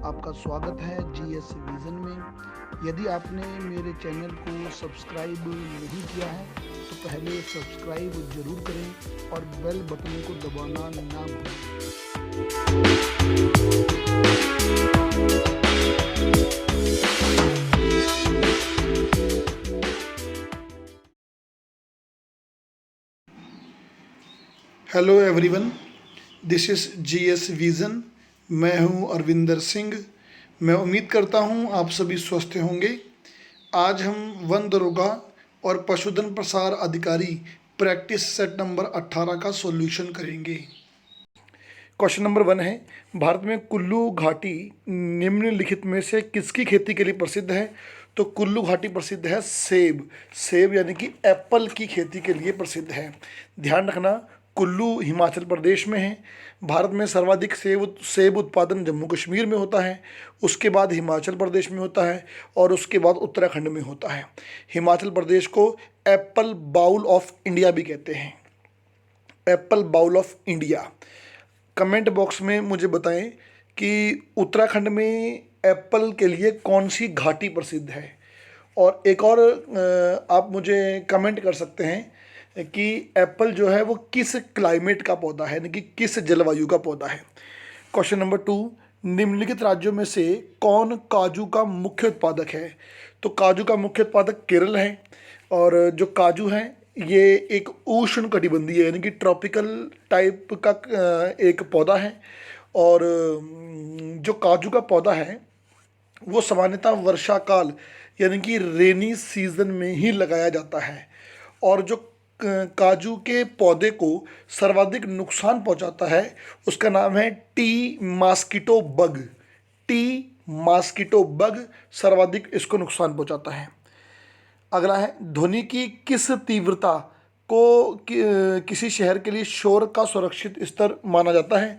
आपका स्वागत है जीएस विज़न में। यदि आपने मेरे चैनल को सब्सक्राइब नहीं किया है तो पहले सब्सक्राइब ज़रूर करें और बेल बटन को दबाना ना भूलें। Hello everyone, this is GS vision. मैं हूं अरविंदर सिंह। मैं उम्मीद करता हूं आप सभी स्वस्थ होंगे। आज हम वन दरोगा और पशुधन प्रसार अधिकारी प्रैक्टिस सेट नंबर 18 का सॉल्यूशन करेंगे। क्वेश्चन नंबर 1 है, भारत में कुल्लू घाटी निम्नलिखित में से किसकी खेती के लिए प्रसिद्ध है? तो कुल्लू घाटी प्रसिद्ध है सेब यानी कि एप्पल की खेती के लिए प्रसिद्ध है। ध्यान रखना, कुल्लू हिमाचल प्रदेश में है। भारत में सर्वाधिक सेब उत्पादन जम्मू कश्मीर में होता है, उसके बाद हिमाचल प्रदेश में होता है और उसके बाद उत्तराखंड में होता है। हिमाचल प्रदेश को एप्पल बाउल ऑफ इंडिया भी कहते हैं। Apple bowl of India. Comment box में मुझे बताएं कि उत्तराखंड में एप्पल के लिए कौन सी घाटी प्रसिद्ध है। और एक और आप मुझे कमेंट कर सकते हैं कि एप्पल जो है वो किस क्लाइमेट का पौधा है, यानी कि किस जलवायु का पौधा है। क्वेश्चन नंबर 2, निम्नलिखित राज्यों में से कौन काजू का मुख्य उत्पादक है? तो काजू का मुख्य उत्पादक केरल है। और जो काजू है ये एक उष्ण कटिबंधीय यानी कि ट्रॉपिकल टाइप का एक पौधा है। और जो काजू का पौधा है वो सामान्यतः वर्षा काल यानी कि रेनी सीजन में ही लगाया जाता है। और जो काजू के पौधे को सर्वाधिक नुकसान पहुंचाता है उसका नाम है टी मास्कीटो बग सर्वाधिक इसको नुकसान पहुंचाता है। अगला है, ध्वनि की किस तीव्रता को किसी शहर के लिए शोर का सुरक्षित स्तर माना जाता है?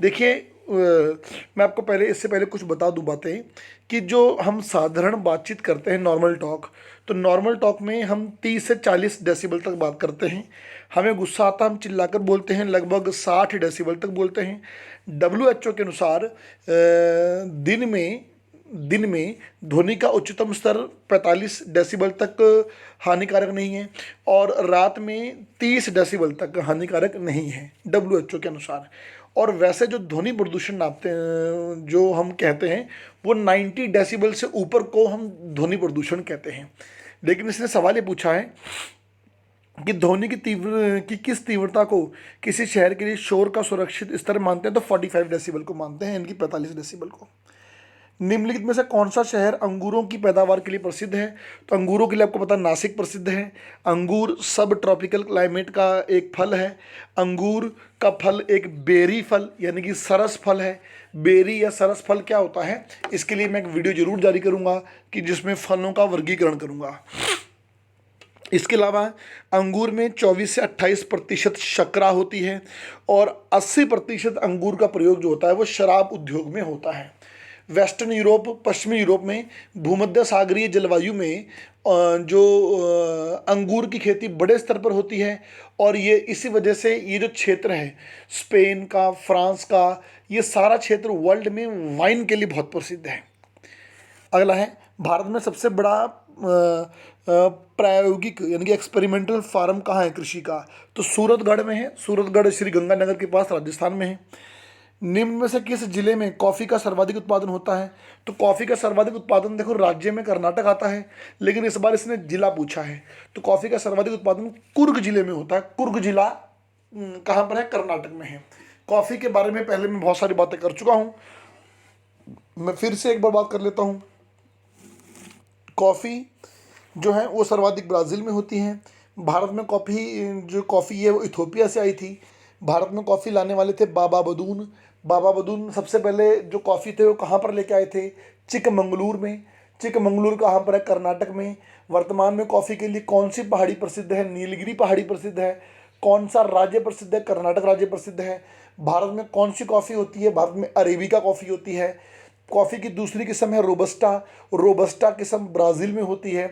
देखिए, मैं आपको इससे पहले कुछ बता दूं बातें कि जो हम साधारण बातचीत करते हैं नॉर्मल टॉक, तो नॉर्मल टॉक में हम 30 से 40 डेसिबल तक बात करते हैं। हमें गुस्सा आता हम चिल्लाकर बोलते हैं, लगभग 60 डेसिबल तक बोलते हैं। WHO के अनुसार दिन में ध्वनि का उच्चतम स्तर 45 डेसिबल तक हानिकारक नहीं है और रात में 30 डेसिबल तक हानिकारक नहीं है WHO के अनुसार। और वैसे जो ध्वनि प्रदूषण नापते हैं, जो हम कहते हैं, वो 90 डेसिबल से ऊपर को हम ध्वनि प्रदूषण कहते हैं। लेकिन इसने सवाल ये पूछा है कि ध्वनि की किस तीव्रता को किसी शहर के लिए शोर का सुरक्षित स्तर मानते हैं? तो 45 डेसिबल को मानते हैं, इनकी 45 डेसिबल को। निम्नलिखित में से कौन सा शहर अंगूरों की पैदावार के लिए प्रसिद्ध है? तो अंगूरों के लिए आपको पता नासिक प्रसिद्ध है। अंगूर सब ट्रॉपिकल क्लाइमेट का एक फल है। अंगूर का फल एक बेरी फल यानी कि सरस फल है। बेरी या सरस फल क्या होता है, इसके लिए मैं एक वीडियो जरूर जारी करूंगा कि जिसमें फलों का वर्गीकरण करूंगा। इसके अलावा अंगूर में 24 से 28% शर्करा होती है और 80% अंगूर का प्रयोग जो होता है वो शराब उद्योग में होता है। वेस्टर्न यूरोप, पश्चिमी यूरोप में भूमध्य सागरीय जलवायु में जो अंगूर की खेती बड़े स्तर पर होती है और ये इसी वजह से ये जो क्षेत्र है स्पेन का, फ्रांस का, ये सारा क्षेत्र वर्ल्ड में वाइन के लिए बहुत प्रसिद्ध है। अगला है, भारत में सबसे बड़ा प्रायोगिक यानी कि एक्सपेरिमेंटल फार्म कहाँ है कृषि का? तो सूरतगढ़ में है। सूरतगढ़ श्री गंगानगर के पास राजस्थान में है। निम्न में से किस जिले में कॉफ़ी का सर्वाधिक उत्पादन होता है? तो कॉफ़ी का सर्वाधिक उत्पादन, देखो राज्य में कर्नाटक आता है लेकिन इस बार इसने जिला पूछा है, तो कॉफ़ी का सर्वाधिक उत्पादन कुर्ग जिले में होता है। कुर्ग जिला कहाँ पर है? कर्नाटक में है। कॉफ़ी के बारे में पहले मैं बहुत सारी बातें कर चुका हूँ, मैं फिर से एक बार बात कर लेता हूँ। कॉफ़ी जो है वो सर्वाधिक ब्राज़ील में होती है। भारत में कॉफ़ी है वो इथोपिया से आई थी। भारत में कॉफ़ी लाने वाले थे बाबा बदून सबसे पहले जो कॉफ़ी थे वो कहाँ पर लेके आए थे? चिकमंगलूर में। चिकमंगलूर कहाँ पर है? कर्नाटक में। वर्तमान में कॉफ़ी के लिए कौन सी पहाड़ी प्रसिद्ध है? नीलगिरी पहाड़ी प्रसिद्ध है। कौन सा राज्य प्रसिद्ध है? कर्नाटक राज्य प्रसिद्ध है। भारत में कौन सी कॉफ़ी होती है? भारत में अरेबिका कॉफ़ी होती है। कॉफ़ी की दूसरी किस्म है रोबस्टा किस्म ब्राज़ील में होती है।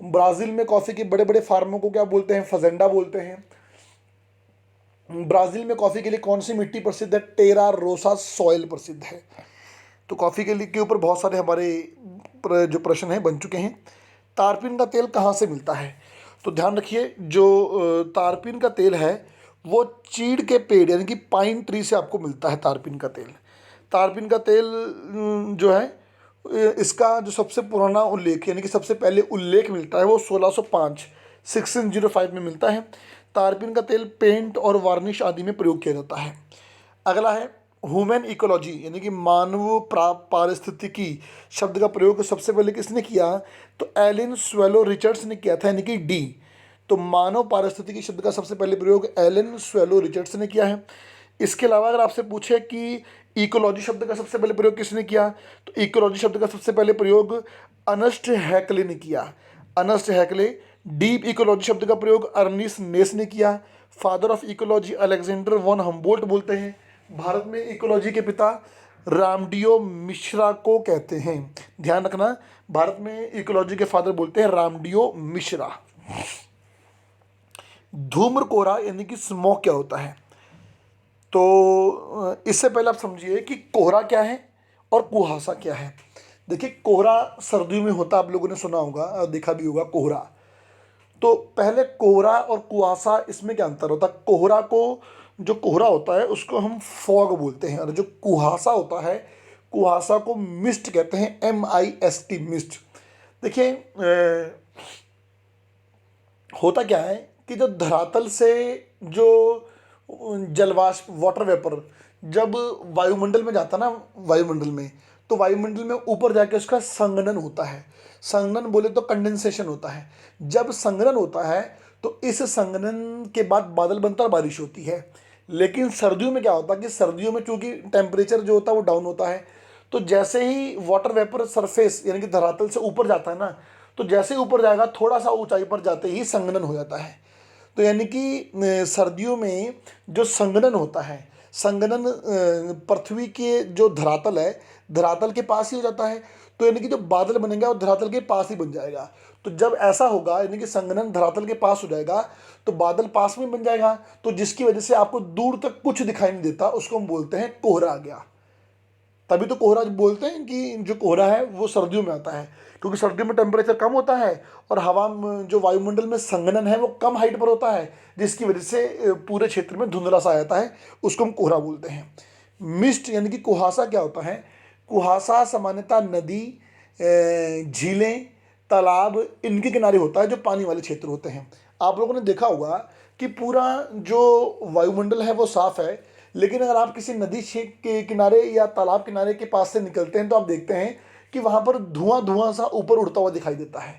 ब्राज़ील में कॉफ़ी के बड़े बड़े फार्मों को क्या बोलते हैं? फजेंडा बोलते हैं। ब्राज़ील में कॉफ़ी के लिए कौन सी मिट्टी प्रसिद्ध है? टेरा रोसा सॉइल प्रसिद्ध है। तो कॉफ़ी के ऊपर बहुत सारे हमारे जो प्रश्न हैं बन चुके हैं। तारपीन का तेल कहाँ से मिलता है? तो ध्यान रखिए, जो तारपीन का तेल है वो चीड़ के पेड़ यानी कि पाइन ट्री से आपको मिलता है तारपीन का तेल। तारपीन का तेल जो है इसका जो सबसे पुराना उल्लेख यानी कि सबसे पहले उल्लेख मिलता है वो 1605 1605 में मिलता है। तारपीन का तेल पेंट और वार्निश आदि में प्रयोग किया जाता है। अगला है ह्यूमन इकोलॉजी यानी कि मानव पारिस्थितिकी शब्द का प्रयोग सबसे पहले किसने किया? तो एलन स्वेलो रिचर्ड्स ने किया था, यानी कि डी। तो मानव पारिस्थितिकी शब्द का सबसे पहले प्रयोग एलन स्वेलो रिचर्ड्स ने किया है। इसके अलावा अगर आपसे पूछे कि इकोलॉजी शब्द का सबसे पहले प्रयोग किसने किया, तो इकोलॉजी शब्द का सबसे पहले प्रयोग अर्नेस्ट हैक्ले ने किया। अर्नेस्ट हैक्ले। डीप इकोलॉजी शब्द का प्रयोग अर्निस नेस ने किया। Father of ecology Alexander von Humboldt बोलते हैं। भारत में इकोलॉजी के पिता रामडियो मिश्रा को कहते हैं। ध्यान रखना, भारत में इकोलॉजी के फादर बोलते हैं रामडियो मिश्रा। धूम्र कोहरा यानी कि स्मोक क्या होता है? तो इससे पहले आप समझिए कि कोहरा क्या है और कुहासा क्या है। देखिए, कोहरा सर्दियों में होता है, आप लोगों ने सुना होगा और देखा भी होगा कोहरा। तो पहले कोहरा और कुहासा, इसमें क्या अंतर होता है? कोहरा को, जो कोहरा होता है उसको हम फॉग बोलते हैं, और जो कुहासा होता है, कुहासा को मिस्ट कहते हैं, MIST मिस्ट। देखिए, होता क्या है कि जो धरातल से जो जलवाष्प वाटर वेपर जब वायुमंडल में जाता है ना, वायुमंडल में, तो वायुमंडल में ऊपर जाके उसका संघनन होता है। संघनन बोले तो कंडेंसेशन होता है। जब संघनन होता है तो इस संघनन के बाद बादल बनता है और बारिश होती है। लेकिन सर्दियों में क्या होता है कि सर्दियों में चूंकि टेम्परेचर जो होता है वो डाउन होता है, तो जैसे ही वाटर वेपर सरफेस यानी कि धरातल से ऊपर जाता है ना, तो जैसे ही ऊपर जाएगा थोड़ा सा ऊंचाई पर जाते ही संघनन हो जाता है। तो यानी कि सर्दियों में जो संघनन होता है, संघनन पृथ्वी के जो धरातल है, धरातल के पास ही हो जाता है। तो यानी कि जो बादल बनेगा वो धरातल के पास ही बन जाएगा। तो जब ऐसा होगा यानी कि संघनन धरातल के पास हो जाएगा तो बादल पास में बन जाएगा, तो जिसकी वजह से आपको दूर तक कुछ दिखाई नहीं देता, उसको हम बोलते हैं कोहरा आ गया। तभी तो कोहरा बोलते हैं कि जो कोहरा है वो सर्दियों में आता है, क्योंकि सर्दियों में टेम्परेचर कम होता है और हवा जो वायुमंडल में संघनन है वो कम हाइट पर होता है, जिसकी वजह से पूरे क्षेत्र में धुंधला सा आ जाता है, उसको हम कोहरा बोलते हैं। मिस्ट यानी कि कुहासा क्या होता है? कुहासा सामान्यतः नदी, झीलें, तालाब, इनके किनारे होता है, जो पानी वाले क्षेत्र होते हैं। आप लोगों ने देखा होगा कि पूरा जो वायुमंडल है वो साफ है, लेकिन अगर आप किसी नदी के किनारे या तालाब किनारे के पास से निकलते हैं तो आप देखते हैं कि वहाँ पर धुआं धुआं सा ऊपर उड़ता हुआ दिखाई देता है।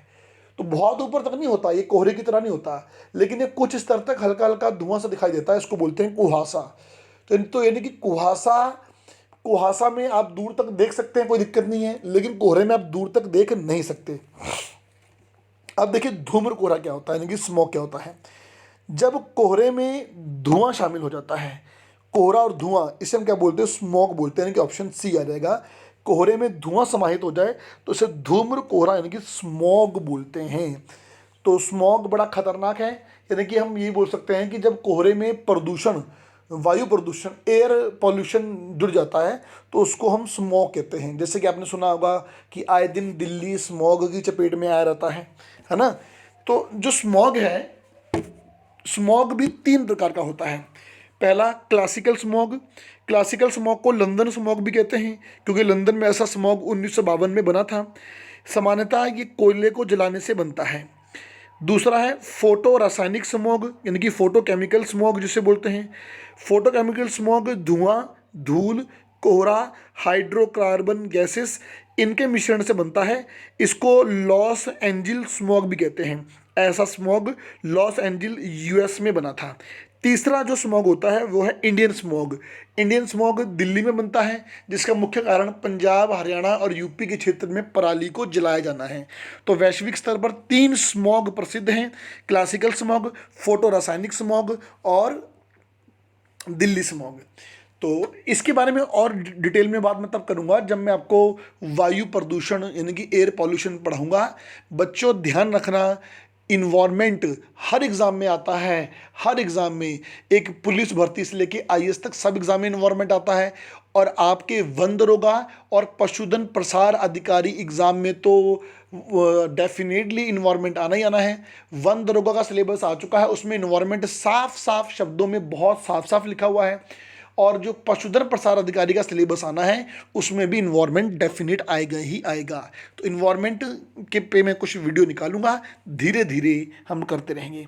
तो बहुत ऊपर तक नहीं होता, ये कोहरे की तरह नहीं होता, लेकिन ये कुछ स्तर तक हल्का हल्का धुआं सा दिखाई देता है, इसको बोलते हैं कुहासा। तो यानी कि कुहासा, कुहासा में आप दूर तक देख सकते हैं, कोई दिक्कत नहीं है, लेकिन कोहरे में आप दूर तक देख नहीं सकते। अब देखिए धूम्र कोहरा क्या होता है, यानी कि स्मोक क्या होता है। जब कोहरे में धुआं शामिल हो जाता है, कोहरा और धुआं, इसे हम क्या बोलते हैं? स्मोक बोलते हैं, यानी कि ऑप्शन सी आ जाएगा। कोहरे में धुआं समाहित हो जाए तो इसे धूम्र कोहरा यानी कि स्मॉग बोलते हैं। तो स्मॉग बड़ा खतरनाक है, यानी कि हम यही बोल सकते हैं कि जब कोहरे में प्रदूषण, वायु प्रदूषण, एयर पॉल्यूशन जुड़ जाता है तो उसको हम स्मॉग कहते हैं। जैसे कि आपने सुना होगा कि आए दिन दिल्ली स्मॉग की चपेट में आया रहता है ना। तो जो स्मॉग है, स्मॉग भी 3 प्रकार का होता है। पहला क्लासिकल स्मॉग। क्लासिकल स्मॉग को लंदन स्मॉग भी कहते हैं, क्योंकि लंदन में ऐसा स्मॉग 1952 में बना था। सामान्यतः ये कोयले को जलाने से बनता है। दूसरा है फोटो रासायनिक स्मॉग, यानी कि फोटोकेमिकल स्मॉग जिसे बोलते हैं। फोटोकेमिकल स्मॉग धुआं, धूल, कोहरा, हाइड्रोकार्बन गैसेस, इनके मिश्रण से बनता है। इसको लॉस एंजिल्स स्मॉग भी कहते हैं। ऐसा स्मॉग लॉस एंजिल US में बना था। तीसरा जो स्मॉग होता है वो है Indian smog. Indian smog Delhi में बनता है, जिसका मुख्य कारण पंजाब, हरियाणा और यूपी के क्षेत्र में पराली को जलाया जाना है। तो वैश्विक स्तर पर 3 स्मॉग प्रसिद्ध हैं: क्लासिकल स्मॉग, फोटो रासायनिक स्मॉग और दिल्ली स्मॉग। तो इसके बारे में और डिटेल में बात मैं तब करूंगा जब मैं आपको वायु प्रदूषण यानी कि एयर पॉल्यूशन पढ़ाऊंगा। बच्चों ध्यान रखना, इन्वायरमेंट हर एग्ज़ाम में आता है। हर एग्ज़ाम में, एक पुलिस भर्ती से लेके आईएएस तक सब एग्ज़ाम में इन्वायरमेंट आता है। और आपके वन दरोगा और पशुधन प्रसार अधिकारी एग्ज़ाम में तो डेफिनेटली इन्वायरमेंट आना ही आना है। वन दरोगा का सिलेबस आ चुका है, उसमें इन्वायरमेंट साफ साफ शब्दों में बहुत साफ साफ लिखा हुआ है। और जो पशुधन प्रसार अधिकारी का सिलेबस आना है उसमें भी इन्वायरमेंट डेफिनेट आएगा ही आएगा। तो इन्वायरमेंट के पे मैं कुछ वीडियो निकालूंगा, धीरे धीरे हम करते रहेंगे।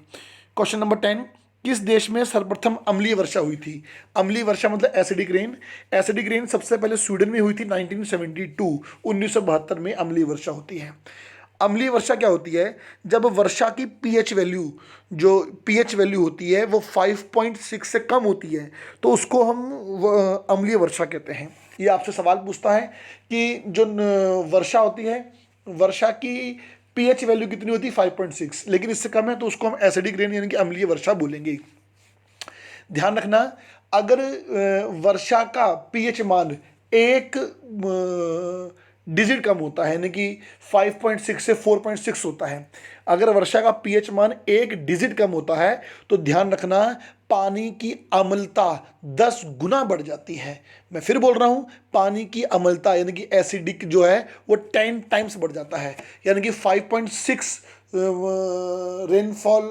क्वेश्चन नंबर 10, किस देश में सर्वप्रथम अम्लीय वर्षा हुई थी? अम्लीय वर्षा मतलब एसिडिक रेन। एसिडिक रेन सबसे पहले स्वीडन में हुई थी 1972, 1972 में अम्लीय वर्षा होती है। अम्लीय वर्षा क्या होती है? जब वर्षा की पीएच वैल्यू, जो पीएच वैल्यू होती है वो 5.6 से कम होती है तो उसको हम अम्लीय वर्षा कहते हैं। ये आपसे सवाल पूछता है कि जो वर्षा होती है, वर्षा की पीएच वैल्यू कितनी होती है? 5.6, लेकिन इससे कम है तो उसको हम एसिडिक रेन यानी कि अम्लीय वर्षा बोलेंगे। ध्यान रखना, अगर वर्षा का पीएच मान एक डिजिट कम होता है, यानी कि 5.6 से 4.6 होता है, अगर वर्षा का पीएच मान एक डिजिट कम होता है तो ध्यान रखना पानी की अम्लता 10 गुना बढ़ जाती है। मैं फिर बोल रहा हूँ, पानी की अम्लता यानी कि एसिडिक जो है वो 10 टाइम्स बढ़ जाता है। यानी कि 5.6 रेनफॉल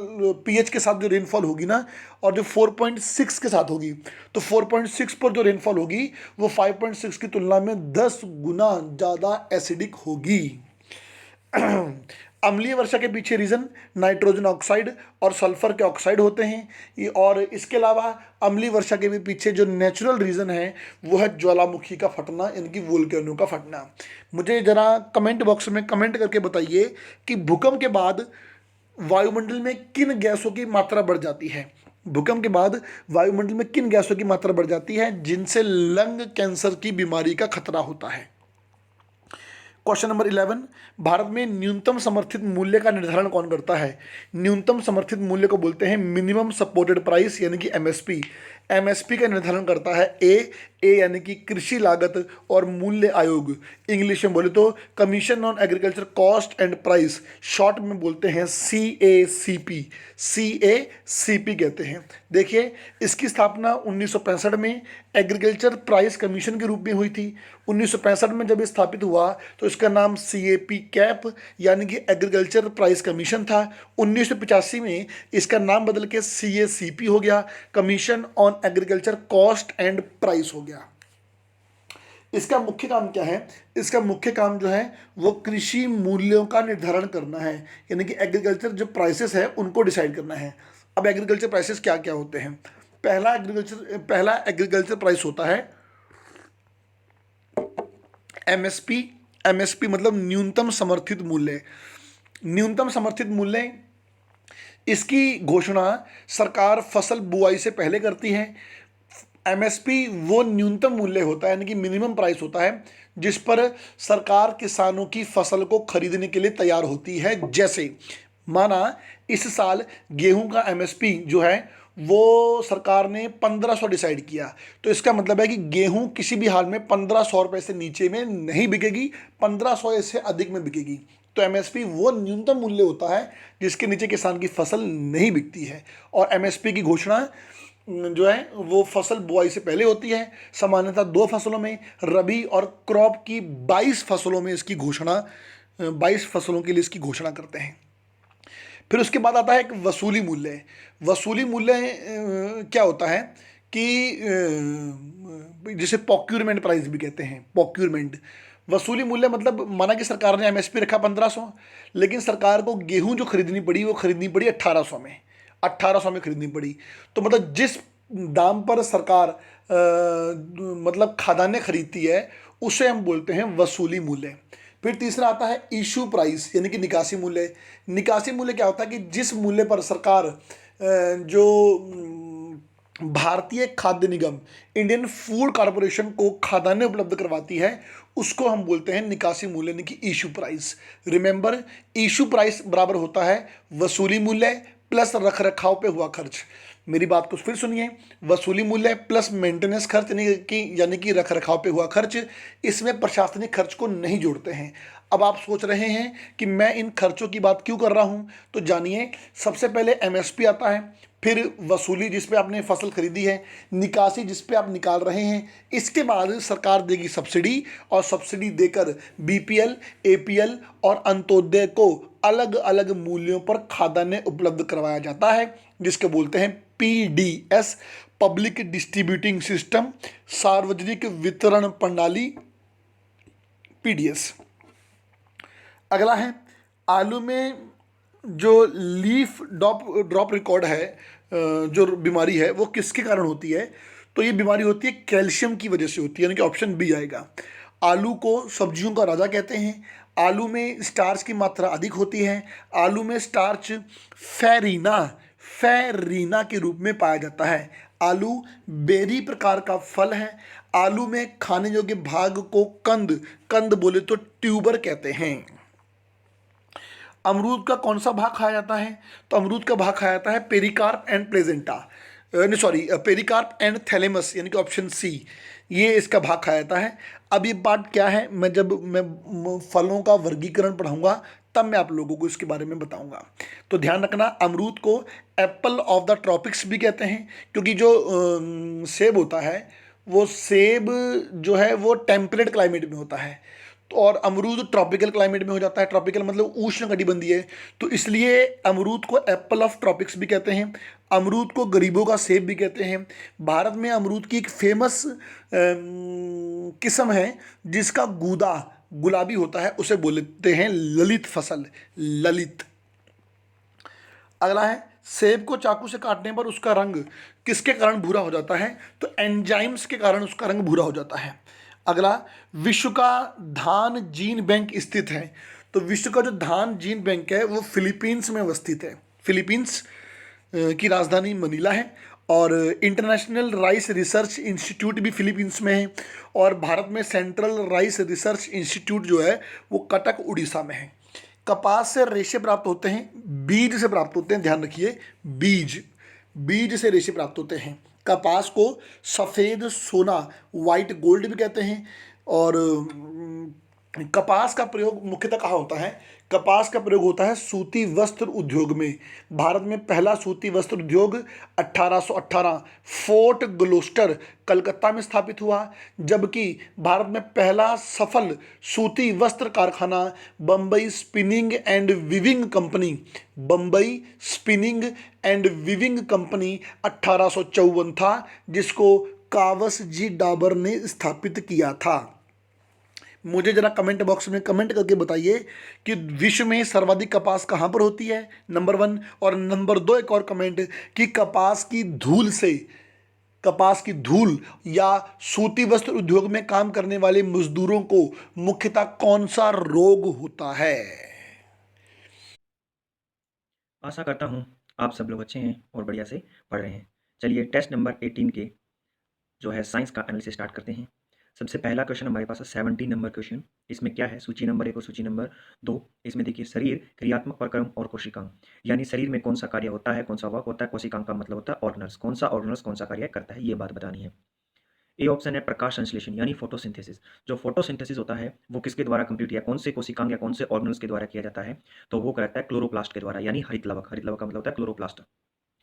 पीएच के साथ जो रेनफॉल होगी ना, और जो 4.6 के साथ होगी, तो 4.6 पर जो रेनफॉल होगी वो 5.6 की तुलना में 10 गुना ज़्यादा एसिडिक होगी। अम्लीय वर्षा के पीछे रीज़न नाइट्रोजन ऑक्साइड और सल्फर के ऑक्साइड होते हैं। और इसके अलावा अम्लीय वर्षा के भी पीछे जो नेचुरल रीज़न है वो है ज्वालामुखी का फटना, इनकी वोल्केनो का फटना। मुझे ज़रा कमेंट बॉक्स में कमेंट करके बताइए कि भूकंप के बाद वायुमंडल में किन गैसों की मात्रा बढ़ जाती है? भूकंप के बाद वायुमंडल में किन गैसों की मात्रा बढ़ जाती है जिनसे लंग कैंसर की बीमारी का खतरा होता है? क्वेश्चन नंबर 11, भारत में न्यूनतम समर्थित मूल्य का निर्धारण कौन करता है? न्यूनतम समर्थित मूल्य को बोलते हैं मिनिमम सपोर्टेड प्राइस यानी कि एमएसपी। एमएसपी का निर्धारण करता है ए यानी कि कृषि लागत और मूल्य आयोग, इंग्लिश में बोले तो commission on agriculture cost and price, short में बोलते हैं CACP। CACP कहते हैं। देखिए, इसकी स्थापना 1965 में एग्रीकल्चर प्राइस कमीशन के रूप में हुई थी। 1965 में जब ये स्थापित हुआ तो इसका नाम CAP कैप यानी कि एग्रीकल्चर प्राइस कमीशन था। 1985 में इसका नाम बदल के CACP हो गया, commission on agriculture cost and price हो गया। इसका मुख्य काम क्या है? इसका मुख्य काम जो है वो कृषि मूल्यों का निर्धारण करना है, यानी कि एग्रीकल्चर जो प्राइसेस है उनको डिसाइड करना है। अब एग्रीकल्चर प्राइसेस क्या क्या होते हैं? पहला एग्रीकल्चर प्राइस होता है एमएसपी। एमएसपी मतलब न्यूनतम समर्थित मूल्य। न्यूनतम समर्थित मूल्य, इसकी घोषणा सरकार फसल बुआई से पहले करती है। एमएसपी वो न्यूनतम मूल्य होता है यानी कि मिनिमम प्राइस होता है जिस पर सरकार किसानों की फसल को खरीदने के लिए तैयार होती है। जैसे माना इस साल गेहूं का एमएसपी जो है वो सरकार ने 1500 डिसाइड किया, तो इसका मतलब है कि गेहूं किसी भी हाल में 1500 रुपये से नीचे में नहीं बिकेगी, 1500 से अधिक में बिकेगी। तो एमएसपी वो न्यूनतम मूल्य होता है जिसके नीचे किसान की फसल नहीं बिकती है। और एमएसपी की घोषणा जो है वो फसल बुआई से पहले होती है, सामान्यतः 2 फसलों में, रबी और क्रॉप की 22 फसलों में इसकी घोषणा, 22 फसलों के लिए इसकी घोषणा करते हैं। फिर उसके बाद आता है एक वसूली मूल्य। वसूली मूल्य क्या होता है कि जिसे प्रोक्यूरमेंट प्राइस भी कहते हैं। प्रोक्यूरमेंट वसूली मूल्य मतलब माना कि सरकार ने एमएसपी रखा 1500, लेकिन सरकार को गेहूं जो खरीदनी पड़ी वो खरीदनी पड़ी 1800 में, 1800 में खरीदनी पड़ी। तो मतलब जिस दाम पर सरकार मतलब खादानें खरीदती है उसे हम बोलते हैं वसूली मूल्य। फिर तीसरा आता है इशू प्राइस यानी कि निकासी मूल्य। निकासी मूल्य क्या होता है कि जिस मूल्य पर सरकार जो भारतीय खाद्य निगम, इंडियन फूड कॉरपोरेशन को खादानें उपलब्ध करवाती है उसको हम बोलते हैं निकासी मूल्य यानी कि issue price. Remember, issue price बराबर होता है वसूली मूल्य प्लस रख रखाव पे हुआ खर्च। मेरी बात को फिर सुनिए। वसूली मूल्य प्लस मेंटेनेंस खर्च यानी कि रख रखाव पे हुआ खर्च, इसमें प्रशासनिक खर्च को नहीं जोड़ते हैं। अब आप सोच रहे हैं कि मैं इन खर्चों की बात क्यों कर रहा हूं, तो जानिए। सबसे पहले एमएसपी आता है, फिर वसूली जिस पे आपने फसल खरीदी है, निकासी जिस पे आप निकाल रहे हैं, इसके बाद सरकार देगी सब्सिडी, और सब्सिडी देकर बीपीएल, एपीएल और अंत्योदय को अलग अलग मूल्यों पर खाद्यान्न उपलब्ध करवाया जाता है, जिसके बोलते हैं पीडीएस, पब्लिक डिस्ट्रीब्यूटिंग सिस्टम, सार्वजनिक वितरण प्रणाली, पीडीएस। अगला है आलू में जो लीफ ड्रॉप रिकॉर्ड है, जो बीमारी है वो किसके कारण होती है, तो ये बीमारी होती है कैल्शियम की वजह से होती है, यानी कि ऑप्शन बी आएगा। आलू को सब्जियों का राजा कहते हैं। आलू में स्टार्च की मात्रा अधिक होती है। आलू में स्टार्च फेरिना फेरिना के रूप में पाया जाता है। आलू बेरी प्रकार का फल है। आलू में खाने योग्य भाग को कंद कंद बोले तो ट्यूबर कहते हैं। अमरूद का कौन सा भाग खाया जाता है, तो अमरूद का भाग खाया जाता है pericarp and placenta, pericarp and thalamus, यानी कि ऑप्शन सी, ये इसका भाग खाया जाता है। अब ये बात क्या है, जब मैं फलों का वर्गीकरण पढ़ाऊंगा तब मैं आप लोगों को इसके बारे में बताऊंगा। तो ध्यान रखना, अमरूद को एप्पल ऑफ द ट्रॉपिक्स भी कहते हैं, क्योंकि जो सेब होता है, वो सेब जो है वो टेम्परेट क्लाइमेट में होता है, तो और अमरूद ट्रॉपिकल क्लाइमेट में हो जाता है। ट्रॉपिकल मतलब उष्णकटिबंधीय, तो इसलिए अमरूद को एप्पल ऑफ ट्रॉपिक्स भी कहते हैं। अमरूद को गरीबों का सेब भी कहते हैं। भारत में अमरूद की एक फेमस किस्म है जिसका गूदा गुलाबी होता है, उसे बोलते हैं ललित फसल, ललित। अगला है सेब को चाकू से काटने पर उसका रंग किसके कारण भूरा हो जाता है, तो एंजाइम्स के कारण उसका रंग भूरा हो जाता है। अगला, विश्व का धान जीन बैंक स्थित है, तो विश्व का जो धान जीन बैंक है वो फिलीपींस में अवस्थित है। फिलीपींस की राजधानी मनीला है, और इंटरनेशनल राइस रिसर्च इंस्टीट्यूट भी फिलीपींस में है, और भारत में सेंट्रल राइस रिसर्च इंस्टीट्यूट जो है वो कटक उड़ीसा में है। कपास से रेशे प्राप्त होते हैं, बीज से प्राप्त होते हैं, ध्यान रखिए, बीज बीज से रेशे प्राप्त होते हैं। कपास को सफ़ेद सोना, वाइट गोल्ड भी कहते हैं। और कपास का प्रयोग मुख्यतः कहाँ होता है, कपास का प्रयोग होता है सूती वस्त्र उद्योग में। भारत में पहला सूती वस्त्र उद्योग 1818 फोर्ट ग्लोस्टर कलकत्ता में स्थापित हुआ, जबकि भारत में पहला सफल सूती वस्त्र कारखाना Bombay spinning and viewing company, Bombay spinning and viewing company 1854 था, जिसको कावस जी डाबर ने स्थापित किया था। मुझे जरा कमेंट बॉक्स में कमेंट करके बताइए कि विश्व में सर्वाधिक कपास कहाँ पर होती है, नंबर 1, और नंबर 2 एक और कमेंट कि कपास की धूल या सूती वस्त्र उद्योग में काम करने वाले मजदूरों को मुख्यतः कौन सा रोग होता है। आशा करता हूँ आप सब लोग अच्छे हैं और बढ़िया से पढ़ रहे हैं। चलिए टेस्ट नंबर 18 के जो है साइंस का एनालिसिस स्टार्ट करते हैं। सबसे पहला क्वेश्चन हमारे पास है 17 नंबर क्वेश्चन। इसमें क्या है, सूची नंबर 1 और सूची नंबर 2। इसमें देखिए शरीर, क्रियात्मक प्रक्रम और कोशिकांग, यानी शरीर में कौन सा कार्य होता है, कौन सा वर्क होता है। कोशिकांग का मतलब होता है ऑर्गनल्स, कौन सा ऑर्गनल्स कौन सा कार्य करता है, ये बात बतानी है। ए ऑप्शन है प्रकाश संश्लेषण यानी फोटोसिंथेसिस। जो फोटोसिंथेसिस होता है वो किसके द्वारा कंप्लीट किया, कौन से कोशिकांग या कौन से ऑर्गनल्स के द्वारा किया जाता है, तो वो करता है क्लोरोप्लास्ट के द्वारा, यानी हरित लवक। हरित लवक का मतलब होता है क्लोरोप्लास्ट,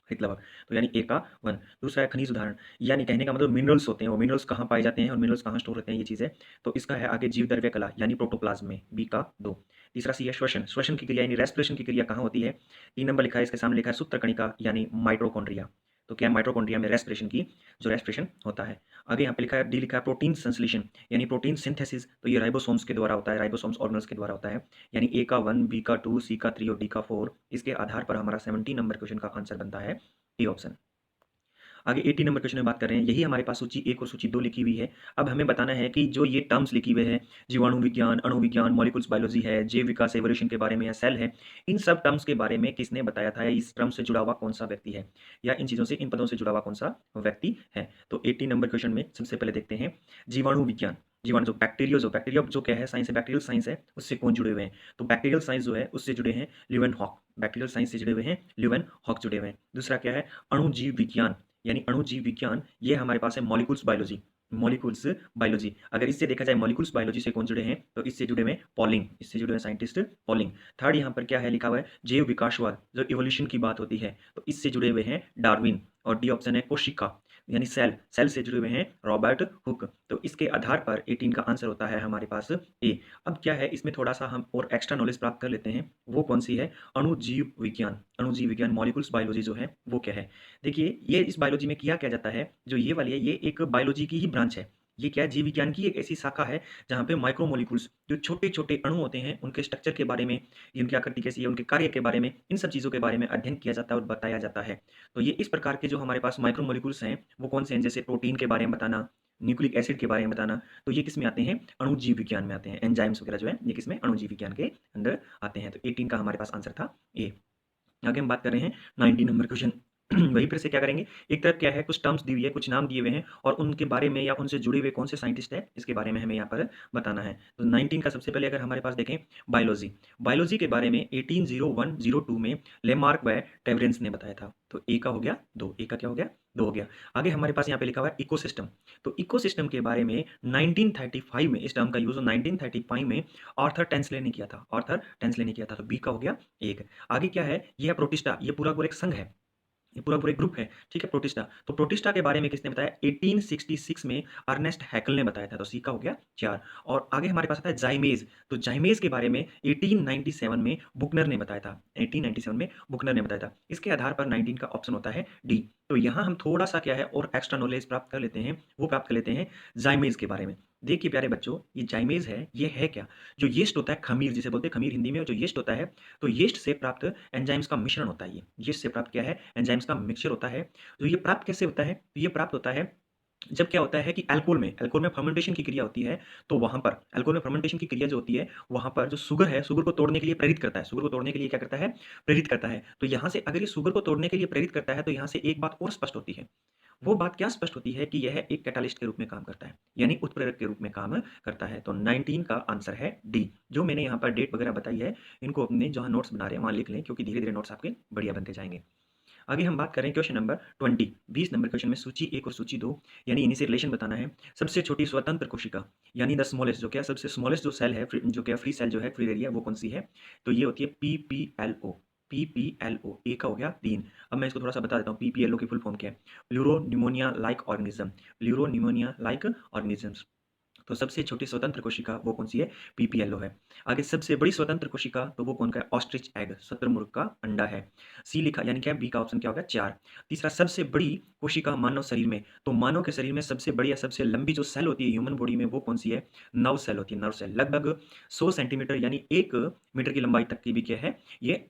हरित लवक। तो यानी ए का 1। दूसरा है खनिज उदाहरण, यानी कहने का मतलब मिनरल्स होते हैं, वो मिनरल्स कहाँ पाए जाते हैं और मिनरल्स कहाँ स्टोर होते हैं, ये चीज़ है। तो इसका है आगे जीव द्रव्य कला यानी प्रोटोप्लाज्म में, बी का 2। तीसरा सी है श्वसन, श्वसन की क्रिया यानी रेस्पिरेशन की क्रिया कहाँ होती है, 3 नंबर लिखा है, इसके सामने लिखा है सूत्रकणिका यानी माइटोकॉन्ड्रिया। तो क्या है, माइटोकॉन्ड्रिया में रेस्पिरेशन की जो रेस्पिरेशन होता है। आगे यहाँ पे लिखा है डी, लिखा है प्रोटीन संश्लेषण यानी प्रोटीन सिंथेसिस, तो ये राइबोसोम्स के द्वारा होता है, राइबोसोम्स ऑर्गनल्स के द्वारा होता है, यानी ए का 1, बी का 2, सी का 3 और डी का 4। इसके आधार पर हमारा 17 नंबर क्वेश्चन का आंसर बनता है ए ऑप्शन। आगे 80 नंबर क्वेश्चन में बात कर रहे हैं, यही हमारे पास सूची 1 और सूची 2 लिखी हुई है। अब हमें बताना है कि जो ये टर्म्स लिखी हुए हैं, जीवाणु विज्ञान, अणु विज्ञान, मॉलिक्यूल्स बायोलॉजी है, जैव विकास एवोल्यूशन के बारे में या सेल है, इन सब टर्म्स के बारे में किसने बताया था, इस टर्म से जुड़ा हुआ कौन सा व्यक्ति है, या इन चीज़ों से, इन पदों से जुड़ा हुआ कौन सा व्यक्ति है। तो 80 नंबर क्वेश्चन में सबसे पहले देखते हैं जीवाणु विज्ञान। जीवाणु बैक्टीरिया जो क्या है साइंस है, बैक्टीरियल साइंस है, उससे कौन जुड़े हुए हैं? तो बैक्टीरियल साइंस जो है उससे जुड़े हैं ल्यूवेनहॉक, बैक्टीरियल साइंस से जुड़े हुए हैं ल्यूवेनहॉक जुड़े हुए हैं। दूसरा क्या है? अणुजीव विज्ञान, यानी अणुजीव विज्ञान, ये हमारे पास है मॉलिक्यूल्स बायोलॉजी, मॉलिक्यूल्स बायोलॉजी। अगर इससे देखा जाए मॉलिक्यूल्स बायोलॉजी से कौन जुड़े हैं, तो इससे जुड़े हुए हैं पॉलिंग, इससे जुड़े हुए साइंटिस्ट पॉलिंग। थर्ड यहाँ पर क्या है लिखा हुआ है? जैव विकासवाद, जो इवोल्यूशन की बात होती है, तो इससे जुड़े हुए हैं डार्विन। और डी ऑप्शन है कोशिका, यानी सेल, सेल से जुड़े हुए हैं रॉबर्ट हुक। तो इसके आधार पर 18 का आंसर होता है हमारे पास ए। अब क्या है, इसमें थोड़ा सा हम और एक्स्ट्रा नॉलेज प्राप्त कर लेते हैं। वो कौन सी है? अणुजीव विज्ञान, अणुजीव विज्ञान मॉलिक्यूल्स बायोलॉजी जो है वो क्या है? देखिए, ये इस बायोलॉजी में किया क्या जाता है, जो ये वाली है ये एक बायोलॉजी की ही ब्रांच है। ये क्या है? जीव विज्ञान की एक ऐसी शाखा है जहाँ पे माइक्रोमोलिक्यूल्स, जो छोटे छोटे अणु होते हैं, उनके स्ट्रक्चर के बारे में, ये उनकी आकृति कैसी है, उनके कार्य के बारे में, इन सब चीज़ों के बारे में अध्ययन किया जाता है और बताया जाता है। तो ये इस प्रकार के जो हमारे पास माइक्रोमोलिक्यूल्स हैं, वो कौन से हैं? जैसे प्रोटीन के बारे में बताना, न्यूक्लिक एसिड के बारे में बताना, तो ये किस में आते हैं? अणुजीव विज्ञान में आते हैं। एंजाइम्स वगैरह जो है ये किसमें? अणुजीव विज्ञान के अंदर आते हैं। तो 18 का हमारे पास आंसर था ए। आगे हम बात कर रहे हैं 19 नंबर क्वेश्चन। वहीं फिर से क्या करेंगे, एक तरफ क्या है, कुछ टर्म्स दी हुई है, कुछ नाम दिए हुए हैं, और उनके बारे में या उनसे जुड़े हुए कौन से साइंटिस्ट हैं, इसके बारे में हमें यहाँ पर बताना है। तो 19 का सबसे पहले अगर हमारे पास देखें, बायोलॉजी, बायोलॉजी के बारे में 1801-02 में लेमार्क व टेवरेंस ने बताया था। तो ए का हो गया 2, ए का क्या हो गया? 2 हो गया। आगे हमारे पास यहाँ पे लिखा हुआ है इकोसिस्टम। तो इकोसिस्टम के बारे में 1935 में इस टर्म का यूज 1935 में आर्थर टेंसले ने किया था, आर्थर टेंसले ने किया था। तो बी का हो गया 1। आगे क्या है? ये है प्रोटिस्टा, ये पूरा पूरा एक संघ है, ये पूरा पूरा एक ग्रुप है, ठीक है, प्रोटिस्टा। तो प्रोटिस्टा के बारे में किसने बताया? 1866 में अर्नेस्ट हैकल ने बताया था। तो सी का हो गया 4। और आगे हमारे पास आता है जाइमेज। तो जाइमेज के बारे में 1897 में बुकनर ने बताया था, 1897 में बुकनर ने बताया था। इसके आधार पर 19 का ऑप्शन होता है डी। तो यहाँ हम थोड़ा सा क्या है और एक्स्ट्रा नॉलेज प्राप्त कर लेते हैं, वो प्राप्त कर लेते हैं जाइमेज के बारे में। देखिए प्यारे बच्चों, ये जाइमेज ये है क्या? जो यीस्ट होता है, खमीर जिसे बोलते हैं, खमीर हिंदी में, जो यीस्ट होता है, तो यीस्ट से प्राप्त एंजाइम्स का मिश्रण होता है। ये यीस्ट से प्राप्त क्या है? एंजाइम्स का मिक्सचर होता है। तो ये प्राप्त कैसे होता है? तो ये प्राप्त होता है जब क्या होता है कि अल्कोहल में फर्मेंटेशन की क्रिया होती है, तो वहाँ पर अल्कोहल में फर्मेंटेशन की क्रिया जो होती है, वहाँ पर जो शुगर है, शुगर को तोड़ने के लिए प्रेरित करता है, शुगर को तोड़ने के लिए क्या करता है? प्रेरित करता है। तो यहाँ से अगर ये शुगर को तोड़ने के लिए प्रेरित करता है, तो यहाँ से एक बात और स्पष्ट होती है। वो बात क्या स्पष्ट होती है? कि यह एक कैटालिस्ट के रूप में काम करता है, यानी उत्प्रेरक के रूप में काम करता है। तो 19 का आंसर है डी। जो मैंने यहाँ पर डेट वगैरह बताई है, इनको अपने जहाँ नोट्स बना रहे हैं वहाँ लिख लें, क्योंकि धीरे-धीरे नोट्स आपके बढ़िया बनते जाएँगे। आगे हम बात करें क्वेश्चन नंबर 20, 20 नंबर क्वेश्चन में सूची 1 और सूची 2, यानी इन्हीं से रिलेशन बताना है। सबसे छोटी स्वतंत्र कोशिका, यानी द स्मॉलेस्ट, जो क्या सबसे स्मॉलेस्ट जो सेल है, जो क्या फ्री सेल जो है, फ्री एरिया, वो कौन सी है? तो ये होती है पीपीएलओ, पीपीएलओ। ए का हो गया 3। अब मैं इसको थोड़ा सा बता देता हूँ, पीपीएलओ की फुल फॉर्म क्या है? Pleuro pneumonia like organism, pleuro pneumonia like organisms. तो सबसे छोटी स्वतंत्र कोशिका वो कौन सी है? पीपीएलओ है। आगे सबसे बड़ी स्वतंत्र कोशिका, तो वो कौन का है? ऑस्ट्रिच एग, शुतुरमुर्ग का अंडा है। सी लिखा, यानी क्या? बी का ऑप्शन क्या होगा? 4। तीसरा, सबसे बड़ी कोशिका मानव शरीर में, तो मानव के शरीर में सबसे बड़ी या सबसे लंबी जो सेल होती है ह्यूमन बॉडी में, वो कौन सी है? नर्व सेल होती है, नर्व सेल। लगभग 100 सेंटीमीटर यानी 1 मीटर की लंबाई तक की भी क्या है? ये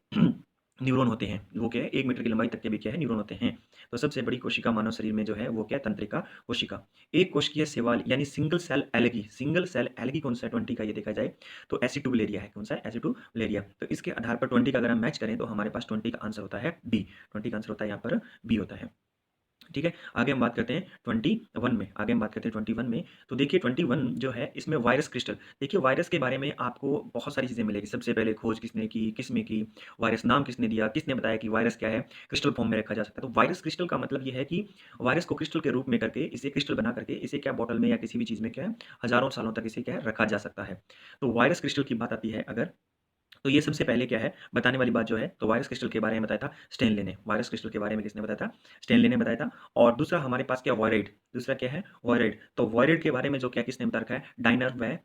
न्यूरॉन होते हैं। वो क्या है? 1 मीटर की लंबाई तक के भी क्या है? न्यूरॉन होते हैं। तो सबसे बड़ी कोशिका मानव शरीर में जो है वो क्या है? तंत्रिका कोशिका। एक कोशिकीय शैवाल, यानी single cell algae, single cell algae कौन सा है? 20 का ये देखा जाए तो एसिटोब्लेरिया है। कौन सा है? एसिटोब्लेरिया। तो इसके आधार पर 20 का अगर हम मैच करें, तो हमारे पास 20 का आंसर होता है बी। 20 का आंसर होता है यहाँ पर बी होता है। ठीक है, आगे हम बात करते हैं 21 में, आगे हम बात करते हैं 21 में। तो देखिए 21 जो है, इसमें वायरस क्रिस्टल, देखिए वायरस के बारे में आपको बहुत सारी चीज़ें मिलेगी। सबसे पहले खोज किसने की, किसमें की, वायरस नाम किसने दिया, किसने बताया कि वायरस क्या है, क्रिस्टल फॉर्म में रखा जा सकता है। तो वायरस क्रिस्टल का मतलब ये है कि वायरस को क्रिस्टल के रूप में करके, इसे क्रिस्टल बना करके, इसे क्या बॉटल में या किसी भी चीज़ में क्या है, हज़ारों सालों तक इसे क्या है, रखा जा सकता है। तो वायरस क्रिस्टल की बात आती है अगर, तो ये सबसे पहले क्या है बताने वाली बात जो है, तो वायरस क्रिस्टल के बारे में बताया था स्टेनले ने। वायरस क्रिस्टल के बारे में किसने बताया था? स्टेनले ने बताया था। और दूसरा हमारे पास क्या, वॉयराइड, दूसरा क्या है? वॉयराइड। तो वॉयराइड के बारे में जो क्या किसने बता रखा है? डाइनर व